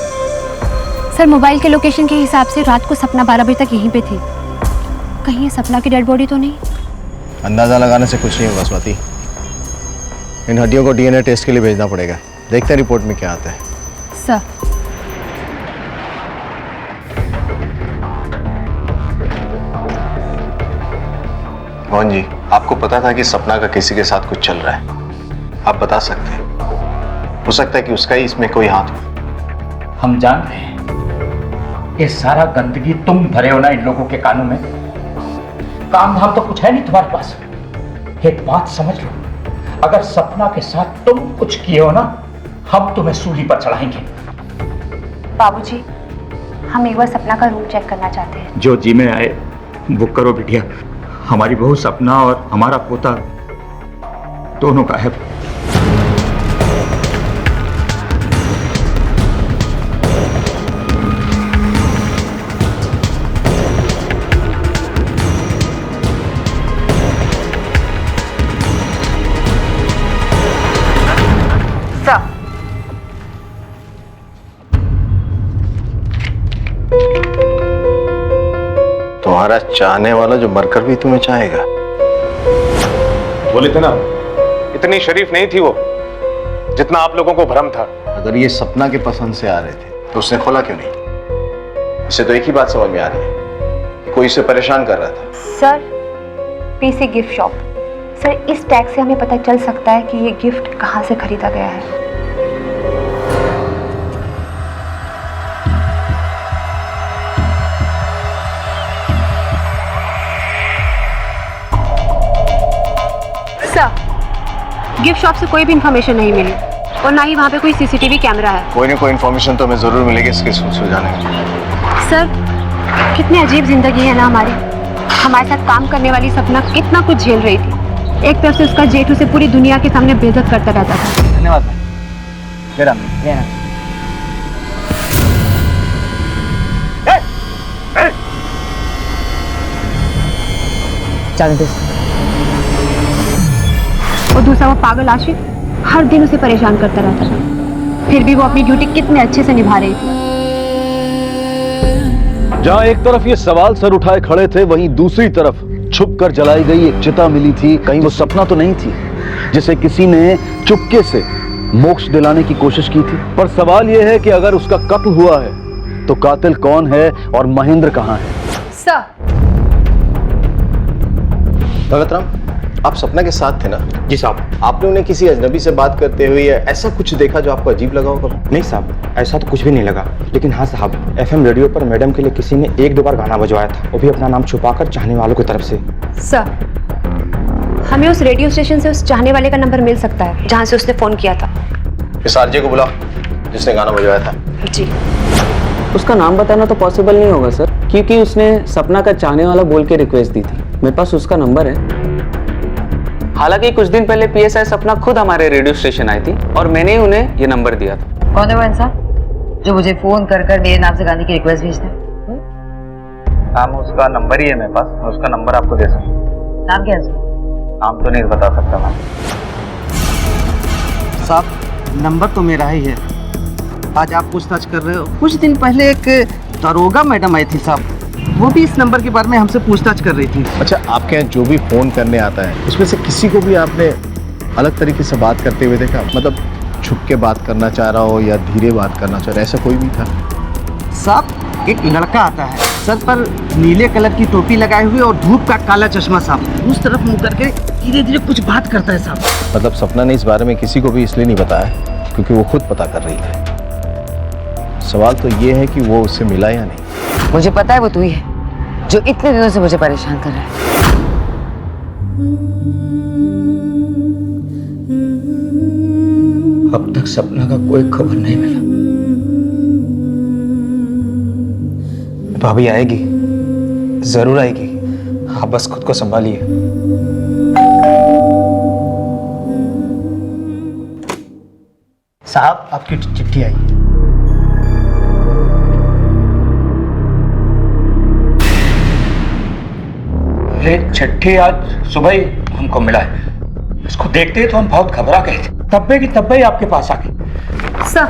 सर मोबाइल के लोकेशन के हिसाब से रात को सपना 12 बजे तक यहीं पे थी। कहीं ये सपना की डेड बॉडी तो नहीं? अंदाजा लगाने से कुछ नहीं होगा स्वाति। इन हड्डियों को डीएनए टेस्ट के लिए भेजना पड़ेगा। देखते हैं रिपोर्ट में क्या आता है। सर मोहन जी, आपको पता था कि सपना का किसी के साथ कुछ चल रहा है? आप बता सकते हैं? हो सकता है कि उसका ही इसमें कोई हाथ हो। हम जान रहे हैं ये सारा गंदगी तुम भरे हो ना इन लोगों के कानों में। काम धाम तो कुछ है नहीं तुम्हारे पास। एक बात समझ लो, अगर सपना के साथ तुम कुछ किए हो ना, हम तुम्हें सूली पर चढ़ाएंगे। बाबूजी, हम एक बार सपना का रूम चेक करना चाहते हैं। जो जी में आए वो करो बिटिया। हमारी बहू सपना और हमारा पोता दोनों का है। तुम्हारा चाहने वाला जो मरकर भी तुम्हें चाहेगा। बोले थे ना, इतनी शरीफ नहीं थी वो जितना आप लोगों को भ्रम था। अगर ये सपना के पसंद से आ रहे थे तो उसने खोला क्यों नहीं? इसे तो एक ही बात समझ में आ रही है कि कोई इसे परेशान कर रहा था। Sir, PC gift shop. Sir, इस टैग से हमें पता चल सकता है कि ये गिफ्ट कहाँ से खरीदा गया है। गिफ्ट शॉप से कोई भी इंफॉर्मेशन नहीं मिली और ना ही वहाँ पे कोई सीसीटीवी कैमरा है। कोई ना कोई इन्फॉर्मेशन तो हमें जरूर मिलेगी इसके सुलझाने में। सर, कितनी अजीब जिंदगी है ना हमारी। हमारे साथ काम करने वाली सपना कितना कुछ झेल रही थी। एक तरफ से उसका जेठ उसे पूरी दुनिया के सामने बेइज्जत करता रहता था। धन्यवाद और दूसरा वो पागल आशिक हर दिन उसे परेशान करता रहता था। फिर भी वो अपनी ड्यूटी कितने अच्छे से निभा रही थी। जहां एक तरफ ये सवाल सर उठाए खड़े थे, वहीं दूसरी तरफ छुप कर जलाई गई एक चिता मिली थी। कहीं वो सपना तो नहीं थी जिसे किसी ने चुपके से मोक्ष दिलाने की कोशिश की थी? पर सवाल यह है कि अगर उसका कत्ल हुआ है तो कातिल कौन है और महेंद्र कहां है? सर, भगत राम, आप सपना के साथ थे ना? जी साहब। आपने उन्हें किसी अजनबी से बात करते हुए ऐसा कुछ देखा जो आपको अजीब लगा होगा? नहीं साहब, ऐसा तो कुछ भी नहीं लगा। लेकिन हाँ साहब, एफएम रेडियो पर मैडम के लिए किसी ने 1-2 बार गाना बजवाया था, वो भी अपना नाम छुपाकर चाहने वालों की तरफ से। सर, हमें उस रेडियो स्टेशन से उस चाहने वाले का नंबर मिल सकता है जहाँ से उसने फोन किया था। इस आरजे को बुलाओ जिसने गाना बजवाया था। जी। उसका नाम बताना तो पॉसिबल नहीं होगा सर, क्योंकि उसने सपना का चाहने वाला बोल के रिक्वेस्ट दी थी। मेरे पास उसका नंबर है। हालांकि कुछ दिन पहले पीएसआई सपना खुद हमारे रेडियो स्टेशन आई थी और मैंने ही उन्हें ये नंबर दिया था। कौन है वो इंसान जो मुझे फोन कर कर मेरे नाम से गाने की रिक्वेस्ट भेजता है? नाम उसका नंबर ही है मेरे पास, मैं उसका नंबर आपको दे सकता हूँ। नाम क्या है उसका? नाम तो नहीं बता सकता मैं। साहब, नंबर तो मेरा ही है। आज आप पूछताछ कर रहे हो। कुछ दिन पहले एक दरोगा मैडम आई थी साहब, वो भी इस नंबर के बारे में हमसे पूछताछ कर रही थी। अच्छा, आपके यहाँ जो भी फोन करने आता है उसमें से किसी को भी आपने अलग तरीके से बात करते हुए देखा? मतलब छुप के बात करना चाह रहा हो या धीरे बात करना चाह रहा, ऐसा कोई भी था? साहब, एक लड़का आता है, सर पर नीले कलर की टोपी लगाए हुए और धूप का काला चश्मा साहब, उस तरफ मुंह करके धीरे धीरे कुछ बात करता है साहब। मतलब सपना ने इस बारे में किसी को भी इसलिए नहीं बताया क्योंकि वो खुद पता कर रही थी। सवाल तो ये है कि वो उससे मिला या नहीं। मुझे पता है वो तू ही है जो इतने दिनों से मुझे परेशान कर रहा है। अब तक सपना का कोई खबर नहीं मिला। भाभी आएगी, जरूर आएगी। आप बस खुद को संभालिए। साहब आपकी चिट्ठी आई। ये चिट्ठी आज सुबह ही हमको मिला है। इसको देखते ही तो हम बहुत घबरा गए थे। तब्बे की तब्बे ही आपके पास आ गई। सर,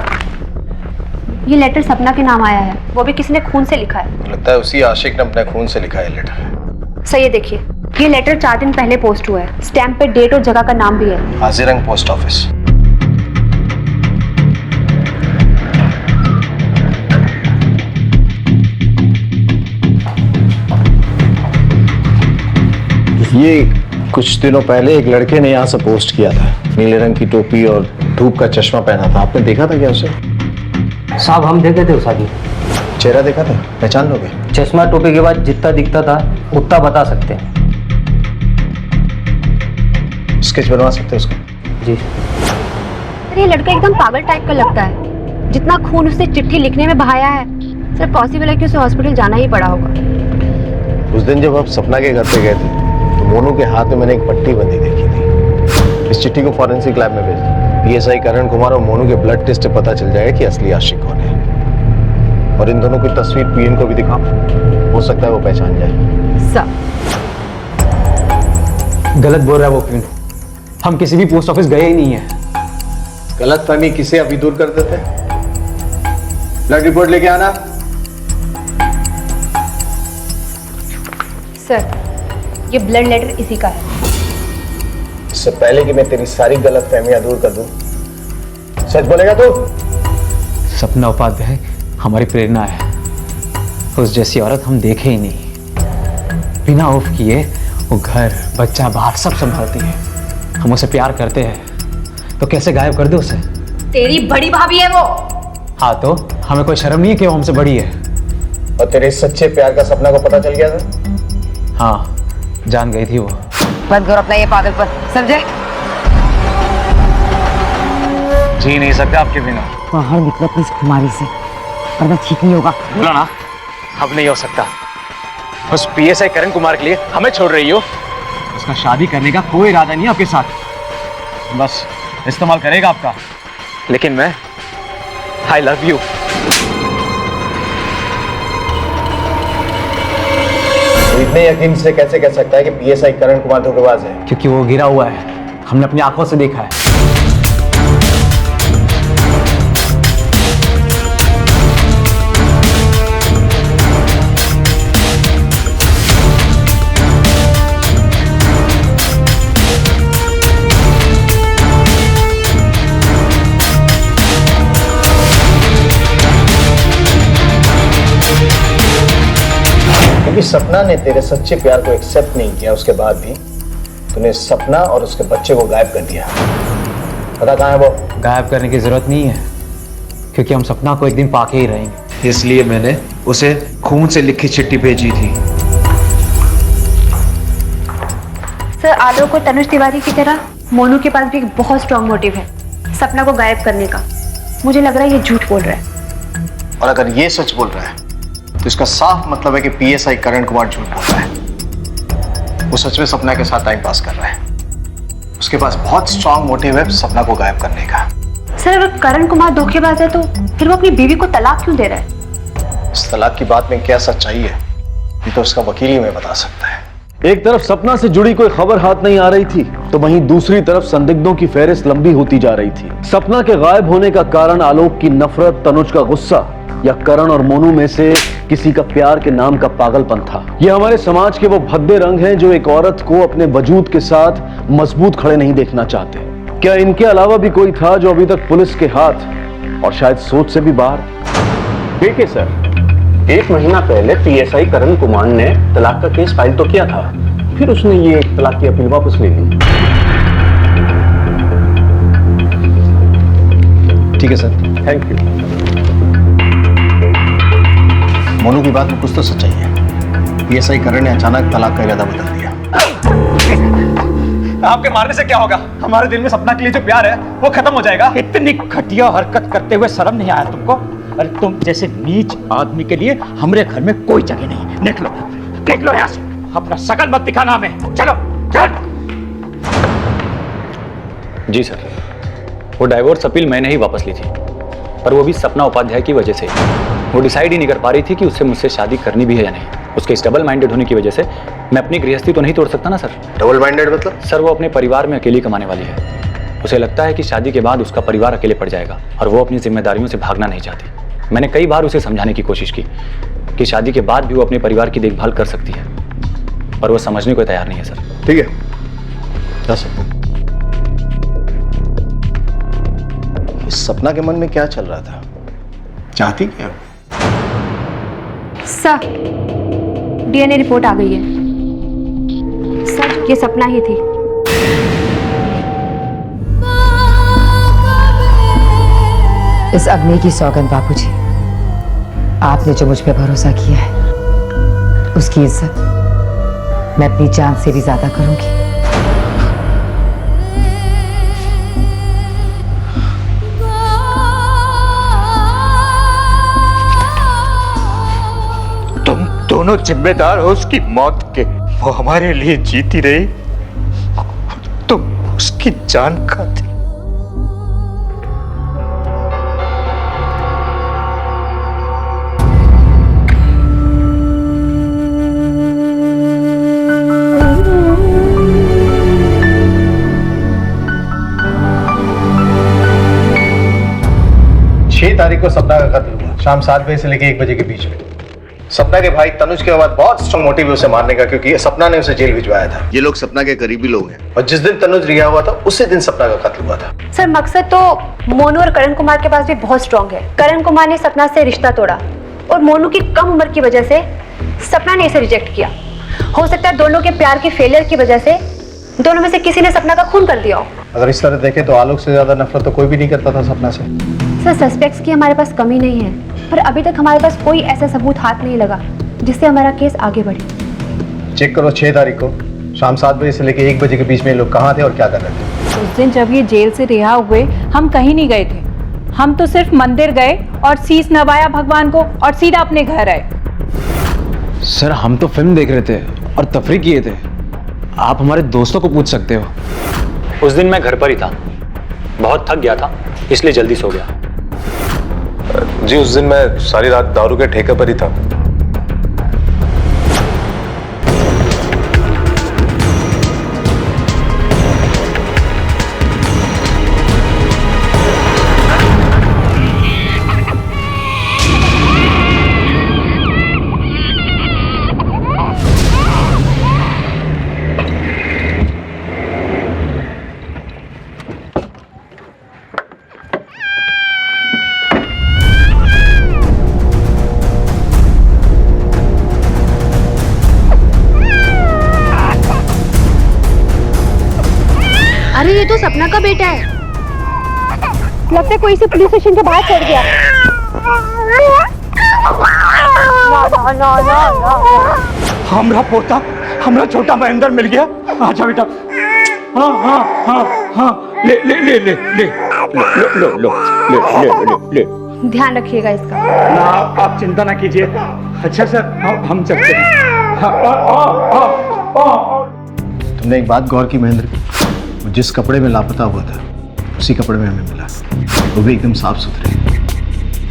ये लेटर सपना के नाम आया है, वो भी किसी ने खून से लिखा है। लगता है उसी आशिक ने अपने खून से लिखा है लेटर। सर ये देखिए, ये लेटर 4 दिन पहले पोस्ट हुआ है। स्टैम्प पे डेट और जगह का नाम भी है। हाजीरंग पोस्ट ऑफिस। ये कुछ दिनों पहले एक लड़के ने यहाँ से पोस्ट किया था। नीले रंग की टोपी और धूप का चश्मा पहना था। आपने देखा था क्या उसे? साहब हम देखे थे उस आदमी। चेहरा देखा था? पहचान लोगे? चश्मा टोपी के बाद जितना दिखता था उतना बता सकते हैं। स्केच बनवा सकते हैं उसका? जी। सर ये लड़का एकदम पागल टाइप का लगता है। जितना खून उसने चिट्ठी लिखने में बहाया है, सर पॉसिबल है कि उसे हॉस्पिटल जाना ही पड़ा होगा। उस दिन जब आप सपना के घर पे गए थे तो मोनू के हाथ में मैंने एक पट्टी बंधी देखी थी। इस चिट्ठी को फॉरेंसिक लैब में भेज दो। पीएसआई करण कुमार और मोनू के ब्लड टेस्ट से पता चल जाएगा कि असली आशिक कौन है। और इन दोनों की तस्वीर पीएन को भी दिखाओ, हो सकता है वो पहचान जाए। सर गलत बोल रहा है वो पीएन। हम किसी भी पोस्ट ऑफिस गए ही नहीं है। गलतफहमी किसे अभी दूर कर देते? ब्लड रिपोर्ट लेके आना। सर ये ब्लड लेटर इसी का है। इससे पहले कि मैं तेरी सारी गलतफहमियां दूर कर दूं, सच बोलेगा तू? सपना उपाध्याय हमारी प्रेरणा है। उस जैसी औरत हम देखे ही नहीं। बिना ऑफ किए वो घर बच्चा बाहर सब संभालती है। हम उसे प्यार करते हैं तो कैसे गायब कर दे उसे? तेरी बड़ी भाभी है वो। हाँ तो हमें कोई शर्म नहीं है कि वो हमसे बड़ी है। और तेरे सच्चे प्यार का सपना को पता चल गया था? हाँ जान गई थी वो। बंद करो अपना ये पागलपन, समझे? जी नहीं सकते आपके बिना। बाहर निकलो अपनी इस खुमारी से, वरना ठीक नहीं होगा। बोला ना, अब नहीं हो सकता। उस पीएसआई करण कुमार के लिए हमें छोड़ रही हो? उसका शादी करने का कोई इरादा नहीं है आपके साथ। बस इस्तेमाल करेगा आपका। लेकिन मैं आई लव यू। इतने यकीन से कैसे कह सकता है कि पीएसआई करण कुमार धोखेबाज है? क्योंकि वो गिरा हुआ है, हमने अपनी आंखों से देखा है। क्योंकि सपना ने तेरे सच्चे प्यार को एक्सेप्ट नहीं किया, उसके बाद भी तूने सपना और उसके बच्चे को गायब कर दिया। पता कहाँ है वो? गायब करने की जरूरत नहीं है, क्योंकि हम सपना को एक दिन पाके ही रहेंगे। इसलिए मैंने उसे खून से लिखी चिट्ठी भेजी थी। सर आलोक और तनुज तिवारी की तरह मोनू के पास भी एक बहुत स्ट्रॉन्ग मोटिव है सपना को गायब करने का। मुझे लग रहा है ये झूठ बोल रहा है। और अगर ये सच बोल रहा है तो इसका साफ मतलब है कि पीएसआई करण कुमार झूठ बोल रहा है। वो सच में सपना के साथ टाइम पास कर रहा है। उसके पास बहुत स्ट्रांग मोटिव है सपना को गायब करने का। सर अगर करण कुमार धोखेबाज है तो फिर वो अपनी बीवी को तलाक क्यों दे रहा है? इस तलाक की बात में क्या सच्चाई है ये तो उसका वकील ही हमें बता सकता है। एक तरफ सपना से जुड़ी कोई खबर हाथ नहीं आ रही थी तो वहीं दूसरी तरफ संदिग्धों की फेहरिस्त लंबी होती जा रही थी। सपना के गायब होने का कारण आलोक की नफरत, तनुज का गुस्सा या करण और मोनू में से किसी का प्यार के नाम का पागलपन था। ये हमारे समाज के वो भद्दे रंग हैं जो एक औरत को अपने वजूद के साथ मजबूत खड़े नहीं देखना चाहते। क्या इनके अलावा भी कोई था जो अभी तक पुलिस के हाथ और शायद सोच से भी बाहर? देखिए सर, 1 महीना पहले पीएसआई करण कुमार ने तलाक का केस फाइल तो किया था, फिर उसने ये तलाक की अपील वापस ले ली। ठीक है सर, थैंक यू। मोनू की बात में कुछ तो सच्चाई है। पीएसआई करण ने अचानक तलाक का इरादा बदल दिया। आपके मारने से क्या होगा? हमारे दिल में सपना के लिए जो प्यार है वो खत्म हो जाएगा। इतनी घटिया हरकत करते हुए शर्म नहीं आया तुमको? अरे तुम जैसे नीच आदमी के लिए हमारे घर में कोई जगह नहीं। निकलो यहाँ से। अपना शकल मत दिखाना हमें। चलो चल। जी सर, वो डाइवोर्स अपील मैंने ही वापस ली थी, पर वो भी सपना उपाध्याय की वजह से। वो डिसाइड ही नहीं कर पा रही थी कि उससे मुझसे शादी करनी भी है या नहीं। उसके इस डबल माइंडेड होने की वजह से मैं अपनी गृहस्थी तो नहीं तोड़ सकता ना सर। डबल माइंडेड मतलब? सर, वो अपने परिवार में अकेली कमाने वाली है। उसे लगता है कि शादी के बाद उसका परिवार अकेले पड़ जाएगा और वो अपनी जिम्मेदारियों से भागना नहीं चाहती। मैंने कई बार उसे समझाने की कोशिश की कि शादी के बाद भी वो अपने परिवार की देखभाल कर सकती है, पर वो समझने को तैयार नहीं है सर। ठीक है, जा सकते। इस सपना के मन में क्या चल रहा था? चाहती क्या? सर, डीएनए रिपोर्ट आ गई है। सर, ये सपना ही थी। इस अग्नि की सौगंध बापूजी, आपने जो मुझ पे भरोसा किया है उसकी इज्जत मैं अपनी जान से भी ज्यादा करूंगी। तुम दोनों जिम्मेदार हो उसकी मौत के। वो हमारे लिए जीती रही, तुम उसकी जान खाती। तारीख को सपना का कत्ल हुआ शाम 7 बजे से लेकर 1 बजे के बीच में। सपना के भाई तनुज के बाद बहुत स्ट्रॉन्ग मोटिव है उसे मारने का, क्योंकि सपना ने उसे जेल भिजवाया था। ये लोग सपना के करीबी लोग हैं और जिस दिन तनुज रिहा हुआ था उसी दिन सपना का कत्ल हुआ था। सर, मकसद तो मोनू और करण कुमार के पास भी बहुत स्ट्रांग है। करण कुमार ने सपना से रिश्ता तोड़ा और मोनू की कम उम्र की वजह से सपना ने इसे रिजेक्ट किया। हो सकता है दोनों के प्यार के फेलियर की वजह से दोनों में से किसी ने सपना का खून कर दिया हो। अगर इस तरह देखे तो आलोक से ज्यादा नफरत तो कोई भी नहीं करता था सपना से। सर, सस्पेक्ट्स की हमारे पास कमी नहीं है, पर अभी तक हमारे पास कोई ऐसा सबूत हाथ नहीं लगा जिससे हमारा केस आगे बढ़े। चेक करो 6 तारीख को शाम 7 बजे से लेकर 1 बजे के बीच में लोग कहाँ थे और क्या कर रहे थे? उस दिन जब ये जेल से रिहा हुए हम कहीं नहीं गए थे। हम तो सिर्फ मंदिर गए और शीश नवाया भगवान को और सीधा अपने घर आए। सर, हम तो फिल्म देख रहे थे और तफरी किए थे। आप हमारे दोस्तों को पूछ सकते हो। उस दिन मैं घर पर ही था, बहुत थक गया था इसलिए जल्दी सो गया। जी, उस दिन मैं सारी रात दारू के ठेके पर ही था। अरे, ये तो सपना का बेटा है। लगता है कोई इसे पुलिस स्टेशन के बाहर छोड़ गया। हमरा पोता, हमरा छोटा महेंद्र मिल गया। आजा बेटा। हाँ हाँ हाँ हाँ, ले ले ले ले ले लो लो लो ले ले ले ले। ध्यान रखिएगा इसका। ना, आप चिंता ना कीजिए। अच्छा सर, हम चलते हैं। तुमने एक बात गौर की महेंद्र की? वो जिस कपड़े में लापता हुआ था उसी कपड़े में हमें मिला, वो भी एकदम साफ सुथरे,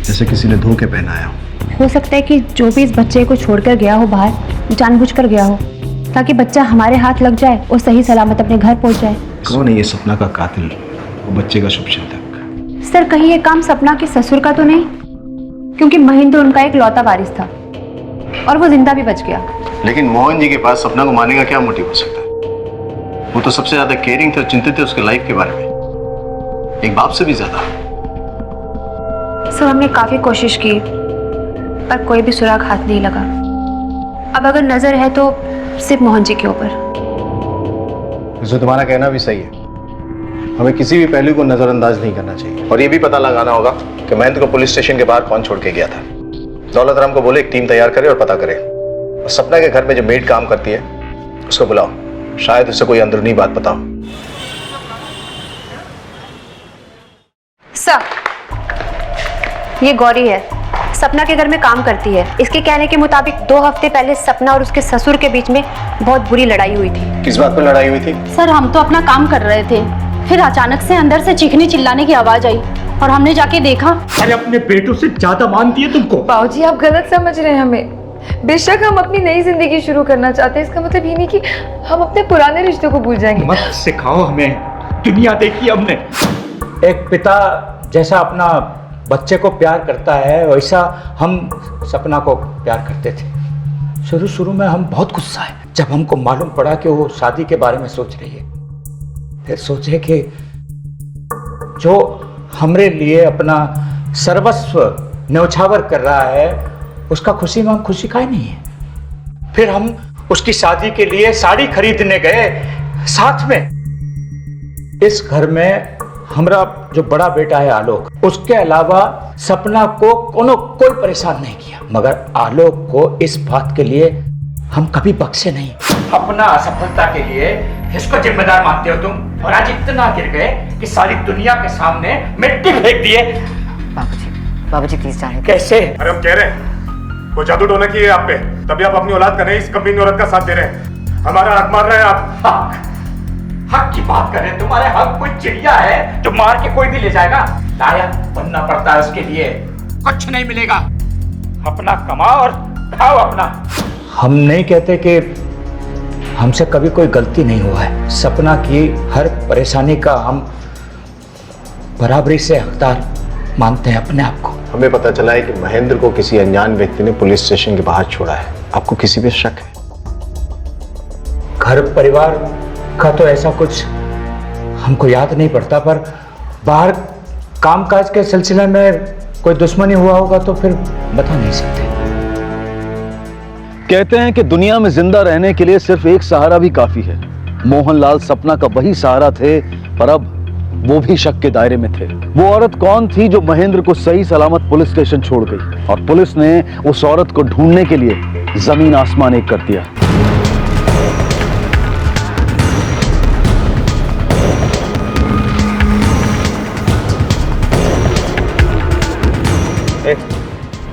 जैसे किसी ने धो के पहनाया हो। हो सकता है कि जो भी इस बच्चे को छोड़कर गया हो बाहर जानबूझकर गया हो, ताकि बच्चा हमारे हाथ लग जाए और सही सलामत अपने घर पहुंच जाए। कौन है ये सपना का कातिल, वो बच्चे का शुभचिंतक? सर, कहीं ये काम सपना के ससुर का तो नहीं? क्योंकि महेंद्र उनका एक लौता वारिस था और वो जिंदा भी बच गया। लेकिन मोहन जी के पास सपना को मारने का क्या मोटिव हो सकता है? वो तो सबसे ज्यादा केयरिंग थे और चिंतित थे उसके लाइफ के बारे में, एक बाप से भी ज्यादा। सर, हमने काफी कोशिश की पर कोई भी सुराग हाथ नहीं लगा। अब अगर नजर है तो सिर्फ मोहन जी के ऊपर। जो तुम्हारा कहना भी सही है, हमें किसी भी पहलू को नजरअंदाज नहीं करना चाहिए और ये भी पता लगाना होगा कि महेंद्र को पुलिस स्टेशन के बाहर कौन छोड़ के गया था। दौलत राम को बोले एक टीम तैयार करे और पता करे। और सपना के घर में जो मेड काम करती है उसको बुलाओ, शायद उसे कोई अंदरूनी बात पता हो। सर, ये गौरी है, सपना के घर में काम करती है। इसके कहने के मुताबिक 2 हफ्ते पहले सपना और उसके ससुर के बीच में बहुत बुरी लड़ाई हुई थी। किस बात पर लड़ाई हुई थी? सर हम तो अपना काम कर रहे थे, फिर अचानक से अंदर से चीखने चिल्लाने की आवाज आई और हमने जाके देखा। अरे अपने बेटों से ज्यादा मानती है तुमको। बाबूजी आप गलत समझ रहे हैं हमें। बेशक हम अपनी नई जिंदगी शुरू करना चाहते हैं, इसका मतलब ये नहीं कि हम अपने पुराने रिश्तों को भूल जाएंगे। मत सिखाओ हमें, दुनिया देखी हमने। एक पिता जैसा अपना बच्चे को प्यार करता है वैसा हम सपना को प्यार करते थे। शुरू शुरू में हम बहुत गुस्सा है जब हमको मालूम पड़ा कि वो शादी के बारे में सोच रही है। फिर सोचे कि जो हमरे लिए अपना सर्वस्व न्यौछावर कर रहा है उसका खुशी में हम खुशी का ही नहीं है। फिर हम उसकी शादी के लिए साड़ी खरीदने गए साथ में। इस घर में हमारा जो बड़ा बेटा है आलोक, उसके अलावा सपना को कोई परेशान नहीं किया, मगर आलोक को इस बात के लिए हम कभी बख्शे नहीं। अपना असफलता के लिए इसको जिम्मेदार मानते हो तुम, और आज इतना गिर गए कि सारी दुनिया के सामने मिट्टी फेंक दिए। बाबूजी प्लीज जाने। कैसे? अरे हम कह रहे हैं वो जादू टोना की है आप पे, तभी आप अपनी औलाद का नहीं इस कमीनी औरत का साथ दे रहे हैं। हमारा हक मार रहे हैं आप। हक की बात कर रहे हैं? तुम्हारे हक कोई चिड़िया है जो मार के कोई भी ले जाएगा? लायक बनना पड़ता है उसके लिए, कुछ नहीं मिलेगा। अपना कमाओ और खाओ अपना। हम नहीं कहते कि हमसे कभी कोई गलती नहीं हुआ है। सपना की हर परेशानी का हम बराबरी से हकदार मानते हैं अपने आप को। हमें पता चला है कि महेंद्र को किसी अनजान व्यक्ति ने पुलिस स्टेशन के बाहर छोड़ा है। आपको किसी पे शक है? घर परिवार का तो ऐसा कुछ हमको याद नहीं पड़ता, पर बाहर कामकाज के सिलसिले में कोई दुश्मनी हुआ होगा तो फिर बता नहीं सकते। कहते हैं कि दुनिया में जिंदा रहने के लिए सिर्फ एक सहारा भी काफी है। मोहनलाल सपना का वही सहारा थे, पर अब वो भी शक के दायरे में थे। वो औरत कौन थी जो महेंद्र को सही सलामत पुलिस स्टेशन छोड़ गई, और पुलिस ने उस औरत को ढूंढने के लिए जमीन आसमान एक कर दिया।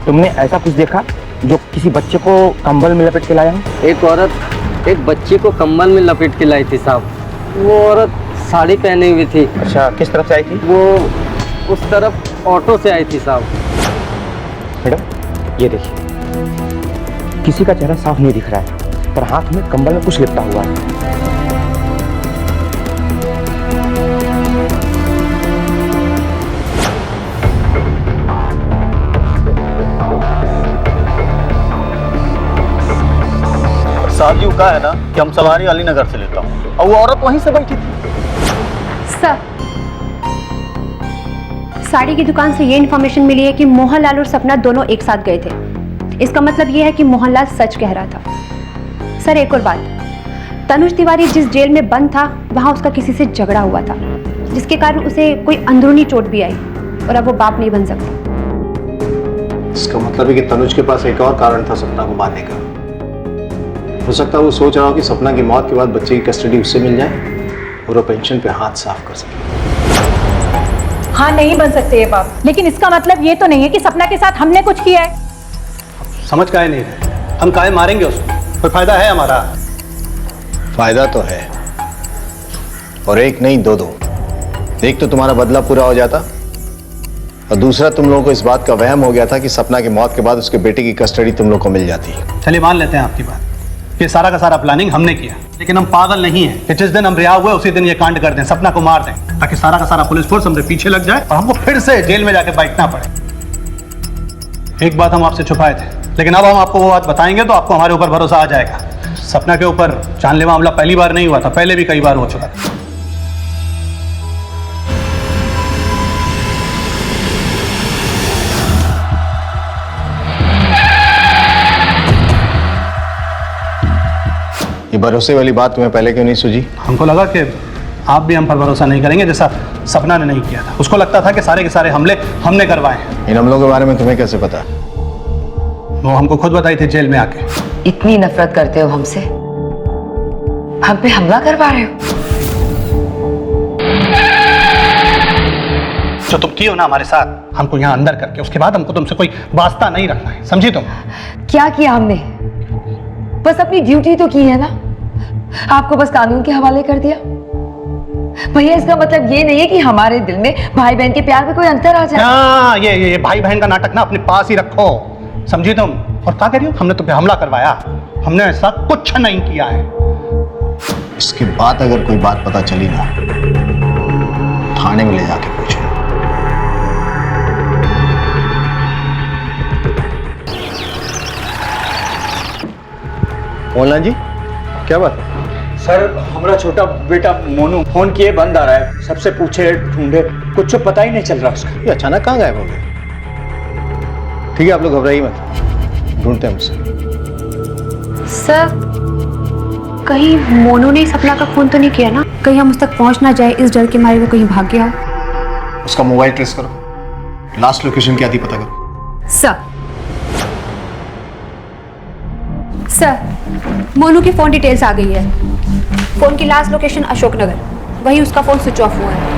तुमने ऐसा कुछ देखा जो किसी बच्चे को कंबल में लपेट के लाया है? एक औरत एक बच्चे को कंबल में लपेट के लाई थी साहब। वो औरत साड़ी पहनी हुई थी। अच्छा, किस तरफ से आई थी? वो उस तरफ ऑटो से आई थी साहब। मैडम ये देखिए, किसी का चेहरा साफ नहीं दिख रहा है, पर हाथ में कंबल में कुछ लिपटा हुआ है। साथ का है ना कि हम सवारी अलीनगर से लेता हूँ, और वो औरत वहीं से बैठी थी। सर, साड़ी की दुकान से ये इन्फॉर्मेशन मिली है कि मोहनलाल और सपना दोनों एक साथ गए थे। इसका मतलब ये है कि मोहनलाल सच कह रहा था। सर एक और बात, तनुज तिवारी जिस जेल में बंद था वहां उसका किसी से झगड़ा हुआ था, जिसके कारण उसे कोई अंदरूनी चोट भी आई, और अब वो बाप नहीं बन सकता। इसका मतलब है कि तनुज के पास एक और कारण था सपना को मारने का। हो सकता है वो सोच रहा हो कि सपना की मौत के बाद बच्चे की कस्टडी उससे मिल जाए और वो पेंशन पे हाथ साफ कर सके। हाँ नहीं बन सकते ये बाप, लेकिन इसका मतलब ये तो नहीं है कि सपना के साथ हमने कुछ किया है। समझ काहे नहीं रहे? हम काहे मारेंगे उसको? कोई फायदा है हमारा? फायदा तो है, और एक नहीं दो। एक तो तुम्हारा बदला पूरा हो जाता, और दूसरा तुम लोगों को इस बात का वहम हो गया था कि सपना की मौत के बाद उसके बेटे की कस्टडी तुम लोग को मिल जाती है। चलिए मान लेते हैं आपकी बात, ये सारा का सारा प्लानिंग हमने किया, लेकिन हम पागल नहीं हैं कि जिस दिन हम रिहा हुए उसी दिन ये कांड कर दें, सपना को मार दें, ताकि सारा का सारा पुलिस फोर्स हमसे पीछे लग जाए और हमको फिर से जेल में जाके बैठना पड़े। एक बात हम आपसे छुपाए थे, लेकिन अब हम आपको वो बात बताएंगे तो आपको हमारे ऊपर भरोसा आ जाएगा। सपना के ऊपर जानलेवा हमला पहली बार नहीं हुआ था, पहले भी कई बार हो चुका था। ये भरोसे वाली बात तुम्हें पहले क्यों नहीं सूझी? हमको लगा कि आप भी हम पर भरोसा नहीं करेंगे, जैसा सपना ने नहीं किया था। उसको लगता था कि सारे के सारे हमले हमने करवाए हैं। इन हमलों के बारे में तुम्हें कैसे पता? वो हमको खुद बताई थी जेल में आके। इतनी नफरत करते हो हमसे, हम पे हमला करवा रहे हो? जो तुम किए हो ना हमारे साथ, हमको यहाँ अंदर करके, उसके बाद हमको तुमसे कोई वास्ता नहीं रखना है, समझी तुम? क्या किया हमने? बस अपनी ड्यूटी तो की है ना, आपको बस कानून के हवाले कर दिया। भैया इसका मतलब ये नहीं है कि हमारे दिल में भाई बहन के प्यार में कोई अंतर आ जाए। हाँ, ये भाई बहन का नाटक ना अपने पास ही रखो, समझी तुम? और क्या कह रही हो? हमने तुम पे हमला करवाया? हमने ऐसा कुछ नहीं किया है। इसके बाद अगर कोई बात पता चली ना, थाने में ले जाके पूछो। मोहनलाल जी, क्या बात? सर, हमारा छोटा बेटा मोनू फोन किए बंद आ रहा है, सबसे पूछे ढूंढे, कुछ पता ही नहीं चल रहा उसका। ये अचानक कहाँ गायब हो गए? ठीक है, आप लोग घबराइए मत, ढूंढते हैं उसे। सर, कहीं मोनू ने सपना का फोन तो नहीं किया ना? कहीं हम उस तक पहुंच ना जाए, इस डर के मारे वो कहीं भाग गया हो। उसका मोबाइल ट्रेस करो, लास्ट लोकेशन क्या थी पता करो। सर, मोनू की फोन डिटेल्स आ गई है। फोन की लास्ट लोकेशन अशोकनगर, वहीं उसका फोन स्विच ऑफ हुआ है।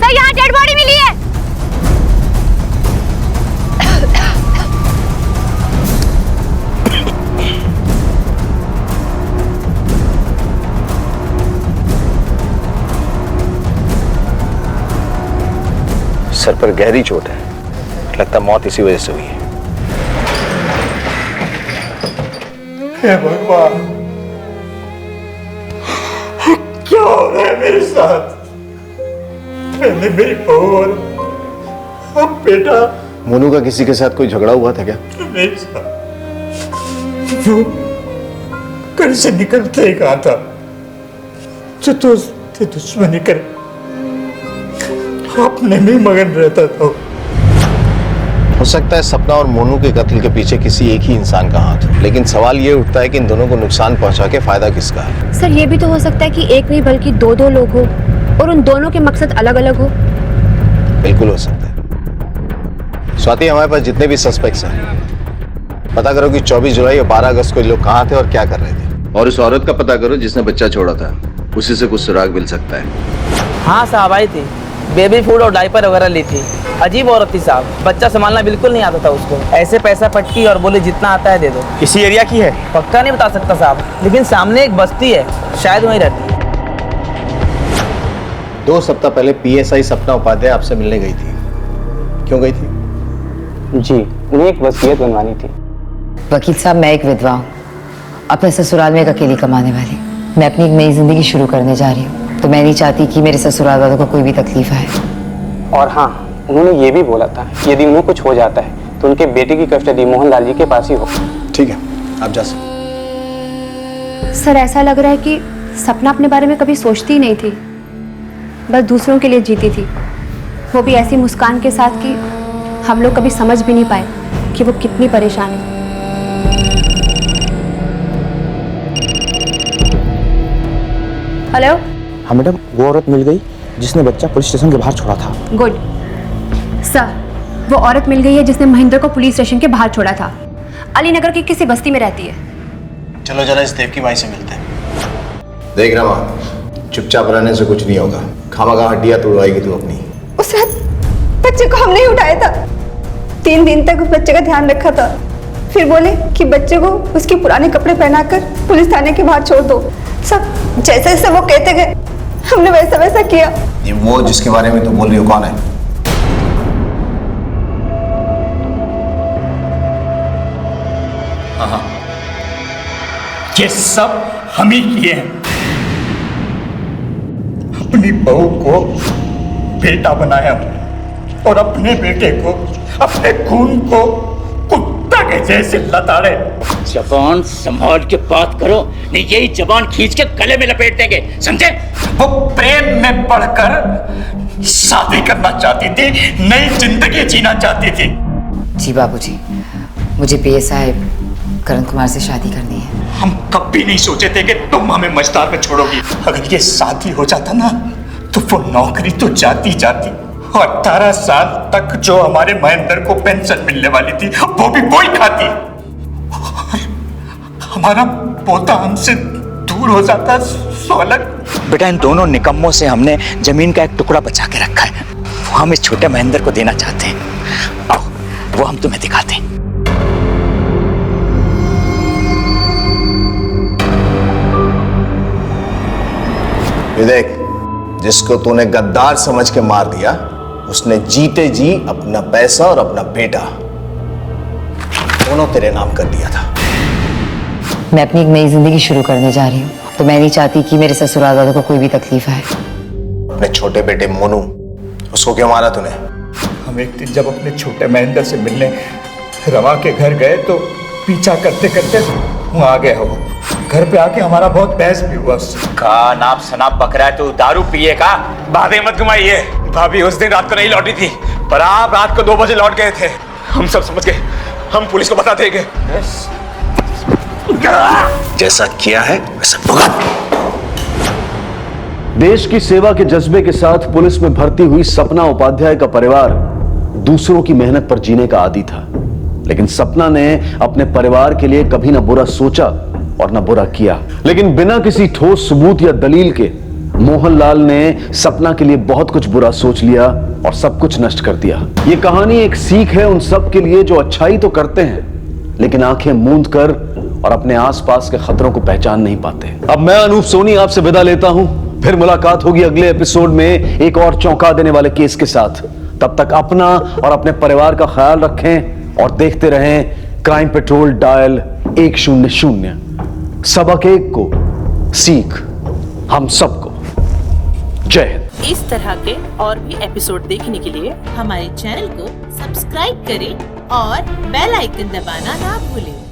सर, यहाँ डेड बॉडी मिली है। सर पर गहरी चोट है, लगता मौत इसी वजह से हुई है। हे भगवान, क्या हो रहा है मेरे साथ? मैंने मेरी बहू और अब बेटा। मोनू का किसी के साथ कोई झगड़ा हुआ था क्या? मेरे साथ वो घर से निकलते ही कहा था, जो दोस्त दुश्मनी कर अपने में मगन रहता था। हो सकता है सपना और मोनू के कत्ल के पीछे किसी एक ही इंसान का हाथ हो, लेकिन सवाल ये उठता है कि इन दोनों को नुकसान पहुंचा के फायदा किसका है? सर, ये भी तो हो सकता है कि एक नहीं बल्कि दो लोग हो और उन दोनों के मकसद अलग अलग हो। बिल्कुल हो सकता है। स्वाति, हमारे पास जितने भी सस्पेक्ट्स हैं, पता करो कि 24 जुलाई और 12 अगस्त को ये लोग कहाँ थे और क्या कर रहे थे, और उस औरत का पता करो जिसने बच्चा छोड़ा था, उसी से कुछ सुराग मिल सकता है। हाँ साहब, आई थी, बेबी फूड और डायपर वगैरह ली थी। अजीब औरत थी साहब, बच्चा संभालना बिल्कुल नहीं आता था उसको। ऐसे पैसा पट्टी और बोले जितना आता है दे दो। इसी एरिया की है? पक्का नहीं बता सकता साहब, लेकिन सामने एक बस्ती है, शायद वहीं रहती है। 2 सप्ताह पहले PSI सपना उपाध्याय आपसे मिलने गई थी, क्यों गई थी? जी, उन्हें एक वसीयत बनवानी थी। वकील साहब, मैं एक विधवा हूँ, अपने ससुराल में एक अकेली कमाने वाली। मैं अपनी एक नई जिंदगी शुरू करने जा रही हूँ, तो मैं नहीं चाहती कि मेरे ससुराल वालों को कोई भी तकलीफ आए। और हाँ, उन्होंने ये भी बोला था यदि उन्हें कुछ हो जाता है तो उनके बेटे की कस्टडी मोहनलाल जी के पास ही हो। ठीक है, आप जा सकते। सर, ऐसा लग रहा है कि सपना अपने बारे में कभी सोचती ही नहीं थी, बस दूसरों के लिए जीती थी, वो भी ऐसी मुस्कान के साथ कि हम लोग कभी समझ भी नहीं पाए कि वो कितनी परेशान है। हेलो। हाँ मैडम, वो औरत मिल गई जिसने बच्चा पुलिस स्टेशन के बाहर छोड़ा था। गुड सर, वो औरत मिल गई है जिसने महेंद्र को पुलिस स्टेशन के बाहर छोड़ा था। अलीनगर की किसी बस्ती में रहती है। चलो जरा इस देव की माई से मिलते हैं। देख रमा, चुपचाप रहने से कुछ नहीं होगा, खामखा हड्डियां तोड़वाएगी तू अपनी। उस रात बच्चे को हमने ही उठाया था, 3 दिन तक उस बच्चे का ध्यान रखा था, फिर बोले कि बच्चे को उसके पुराने कपड़े पहनाकर पुलिस थाने के बाहर छोड़ दो। सब जैसे जैसे वो कहते गए हमने वैसा वैसा किया। ये वो जिसके बारे में तू बोल रही हो कौन है? हाँ, ये सब हम ही किए हैं। अपनी बहू को बेटा बनाया और अपने बेटे को, अपने खून को कुत्ता के जैसे लताड़े। जबान संभाल के बात करो, नहीं यही जबान खींच के गले में लपेट देंगे, समझे? वो प्रेम में बढ़कर शादी करना चाहती थी, नई जिंदगी जीना चाहती थी। जी बाबूजी, मुझे पीएसआई करण कुमार से शादी करनी है। हम कभी नहीं सोचे थे कि तुम हमें मझधार में छोड़ोगी। अगर ये शादी हो जाता ना तो वो नौकरी तो जाती जाती, और 18 साल तक जो हमारे महेंद्र को पेंशन मिलने वाली थी वो भी वही खाती, और हमारा पोता हमसे दूर हो जाता सोलक। बेटा, इन दोनों निकम्मों से हमने जमीन का एक टुकड़ा बचा के रखा है, वो हम इस छोटे महेंद्र को देना चाहते हैं। आओ, वो हम तुम्हें दिखाते हैं। ये देख, जिसको तूने गद्दार समझ के मार दिया, उसने जीते जी अपना पैसा और अपना बेटा दोनों तेरे नाम कर दिया था। मैं अपनी एक नई जिंदगी शुरू करने जा रही हूँ, तो मैं नहीं चाहती कि मेरे ससुराल वालों को कोई भी तकलीफ आए। अपने छोटे बेटे मोनू, उसको क्यों मारा तूने? हम एक दिन जब अपने छोटे महेंद्र से मिलने रवा के घर गए तो पीछा करते करते वहां आ गया। वो घर पे आके हमारा बहुत बहस भी हुआ उससे। का नाप शनाप बकरा है, तू दारू पिए का? बातें मत घुमाइए। भाभी उस दिन रात को नहीं लौटी थी, पर आप रात को 2 बजे लौट गए थे। हम सब समझ गए, हम पुलिस को बता देंगे। जैसा किया है वैसा भुगत। देश की सेवा के जज्बे के साथ पुलिस में भर्ती हुई सपना उपाध्याय का परिवार दूसरों की मेहनत पर जीने का आदी था, लेकिन सपना ने अपने परिवार के लिए कभी ना बुरा सोचा और ना बुरा किया। लेकिन बिना किसी ठोस सबूत या दलील के मोहनलाल ने सपना के लिए बहुत कुछ बुरा सोच लिया और सब कुछ नष्ट कर दिया। ये कहानी एक सीख है उन सब के लिए जो अच्छाई तो करते हैं, लेकिन आंखें मूंद कर और अपने आसपास के खतरों को पहचान नहीं पाते। अब मैं अनूप सोनी आपसे विदा लेता हूं, फिर मुलाकात होगी अगले एपिसोड में एक और चौंका देने वाले केस के साथ। तब तक अपना और अपने परिवार का ख्याल रखें और देखते रहें क्राइम पेट्रोल डायल 100। सबक एक को सीख हम सबको। जय हिंद। इस तरह के और भी एपिसोड देखने के लिए हमारे चैनल को सब्सक्राइब करें और बेल आइकन दबाना ना भूलें।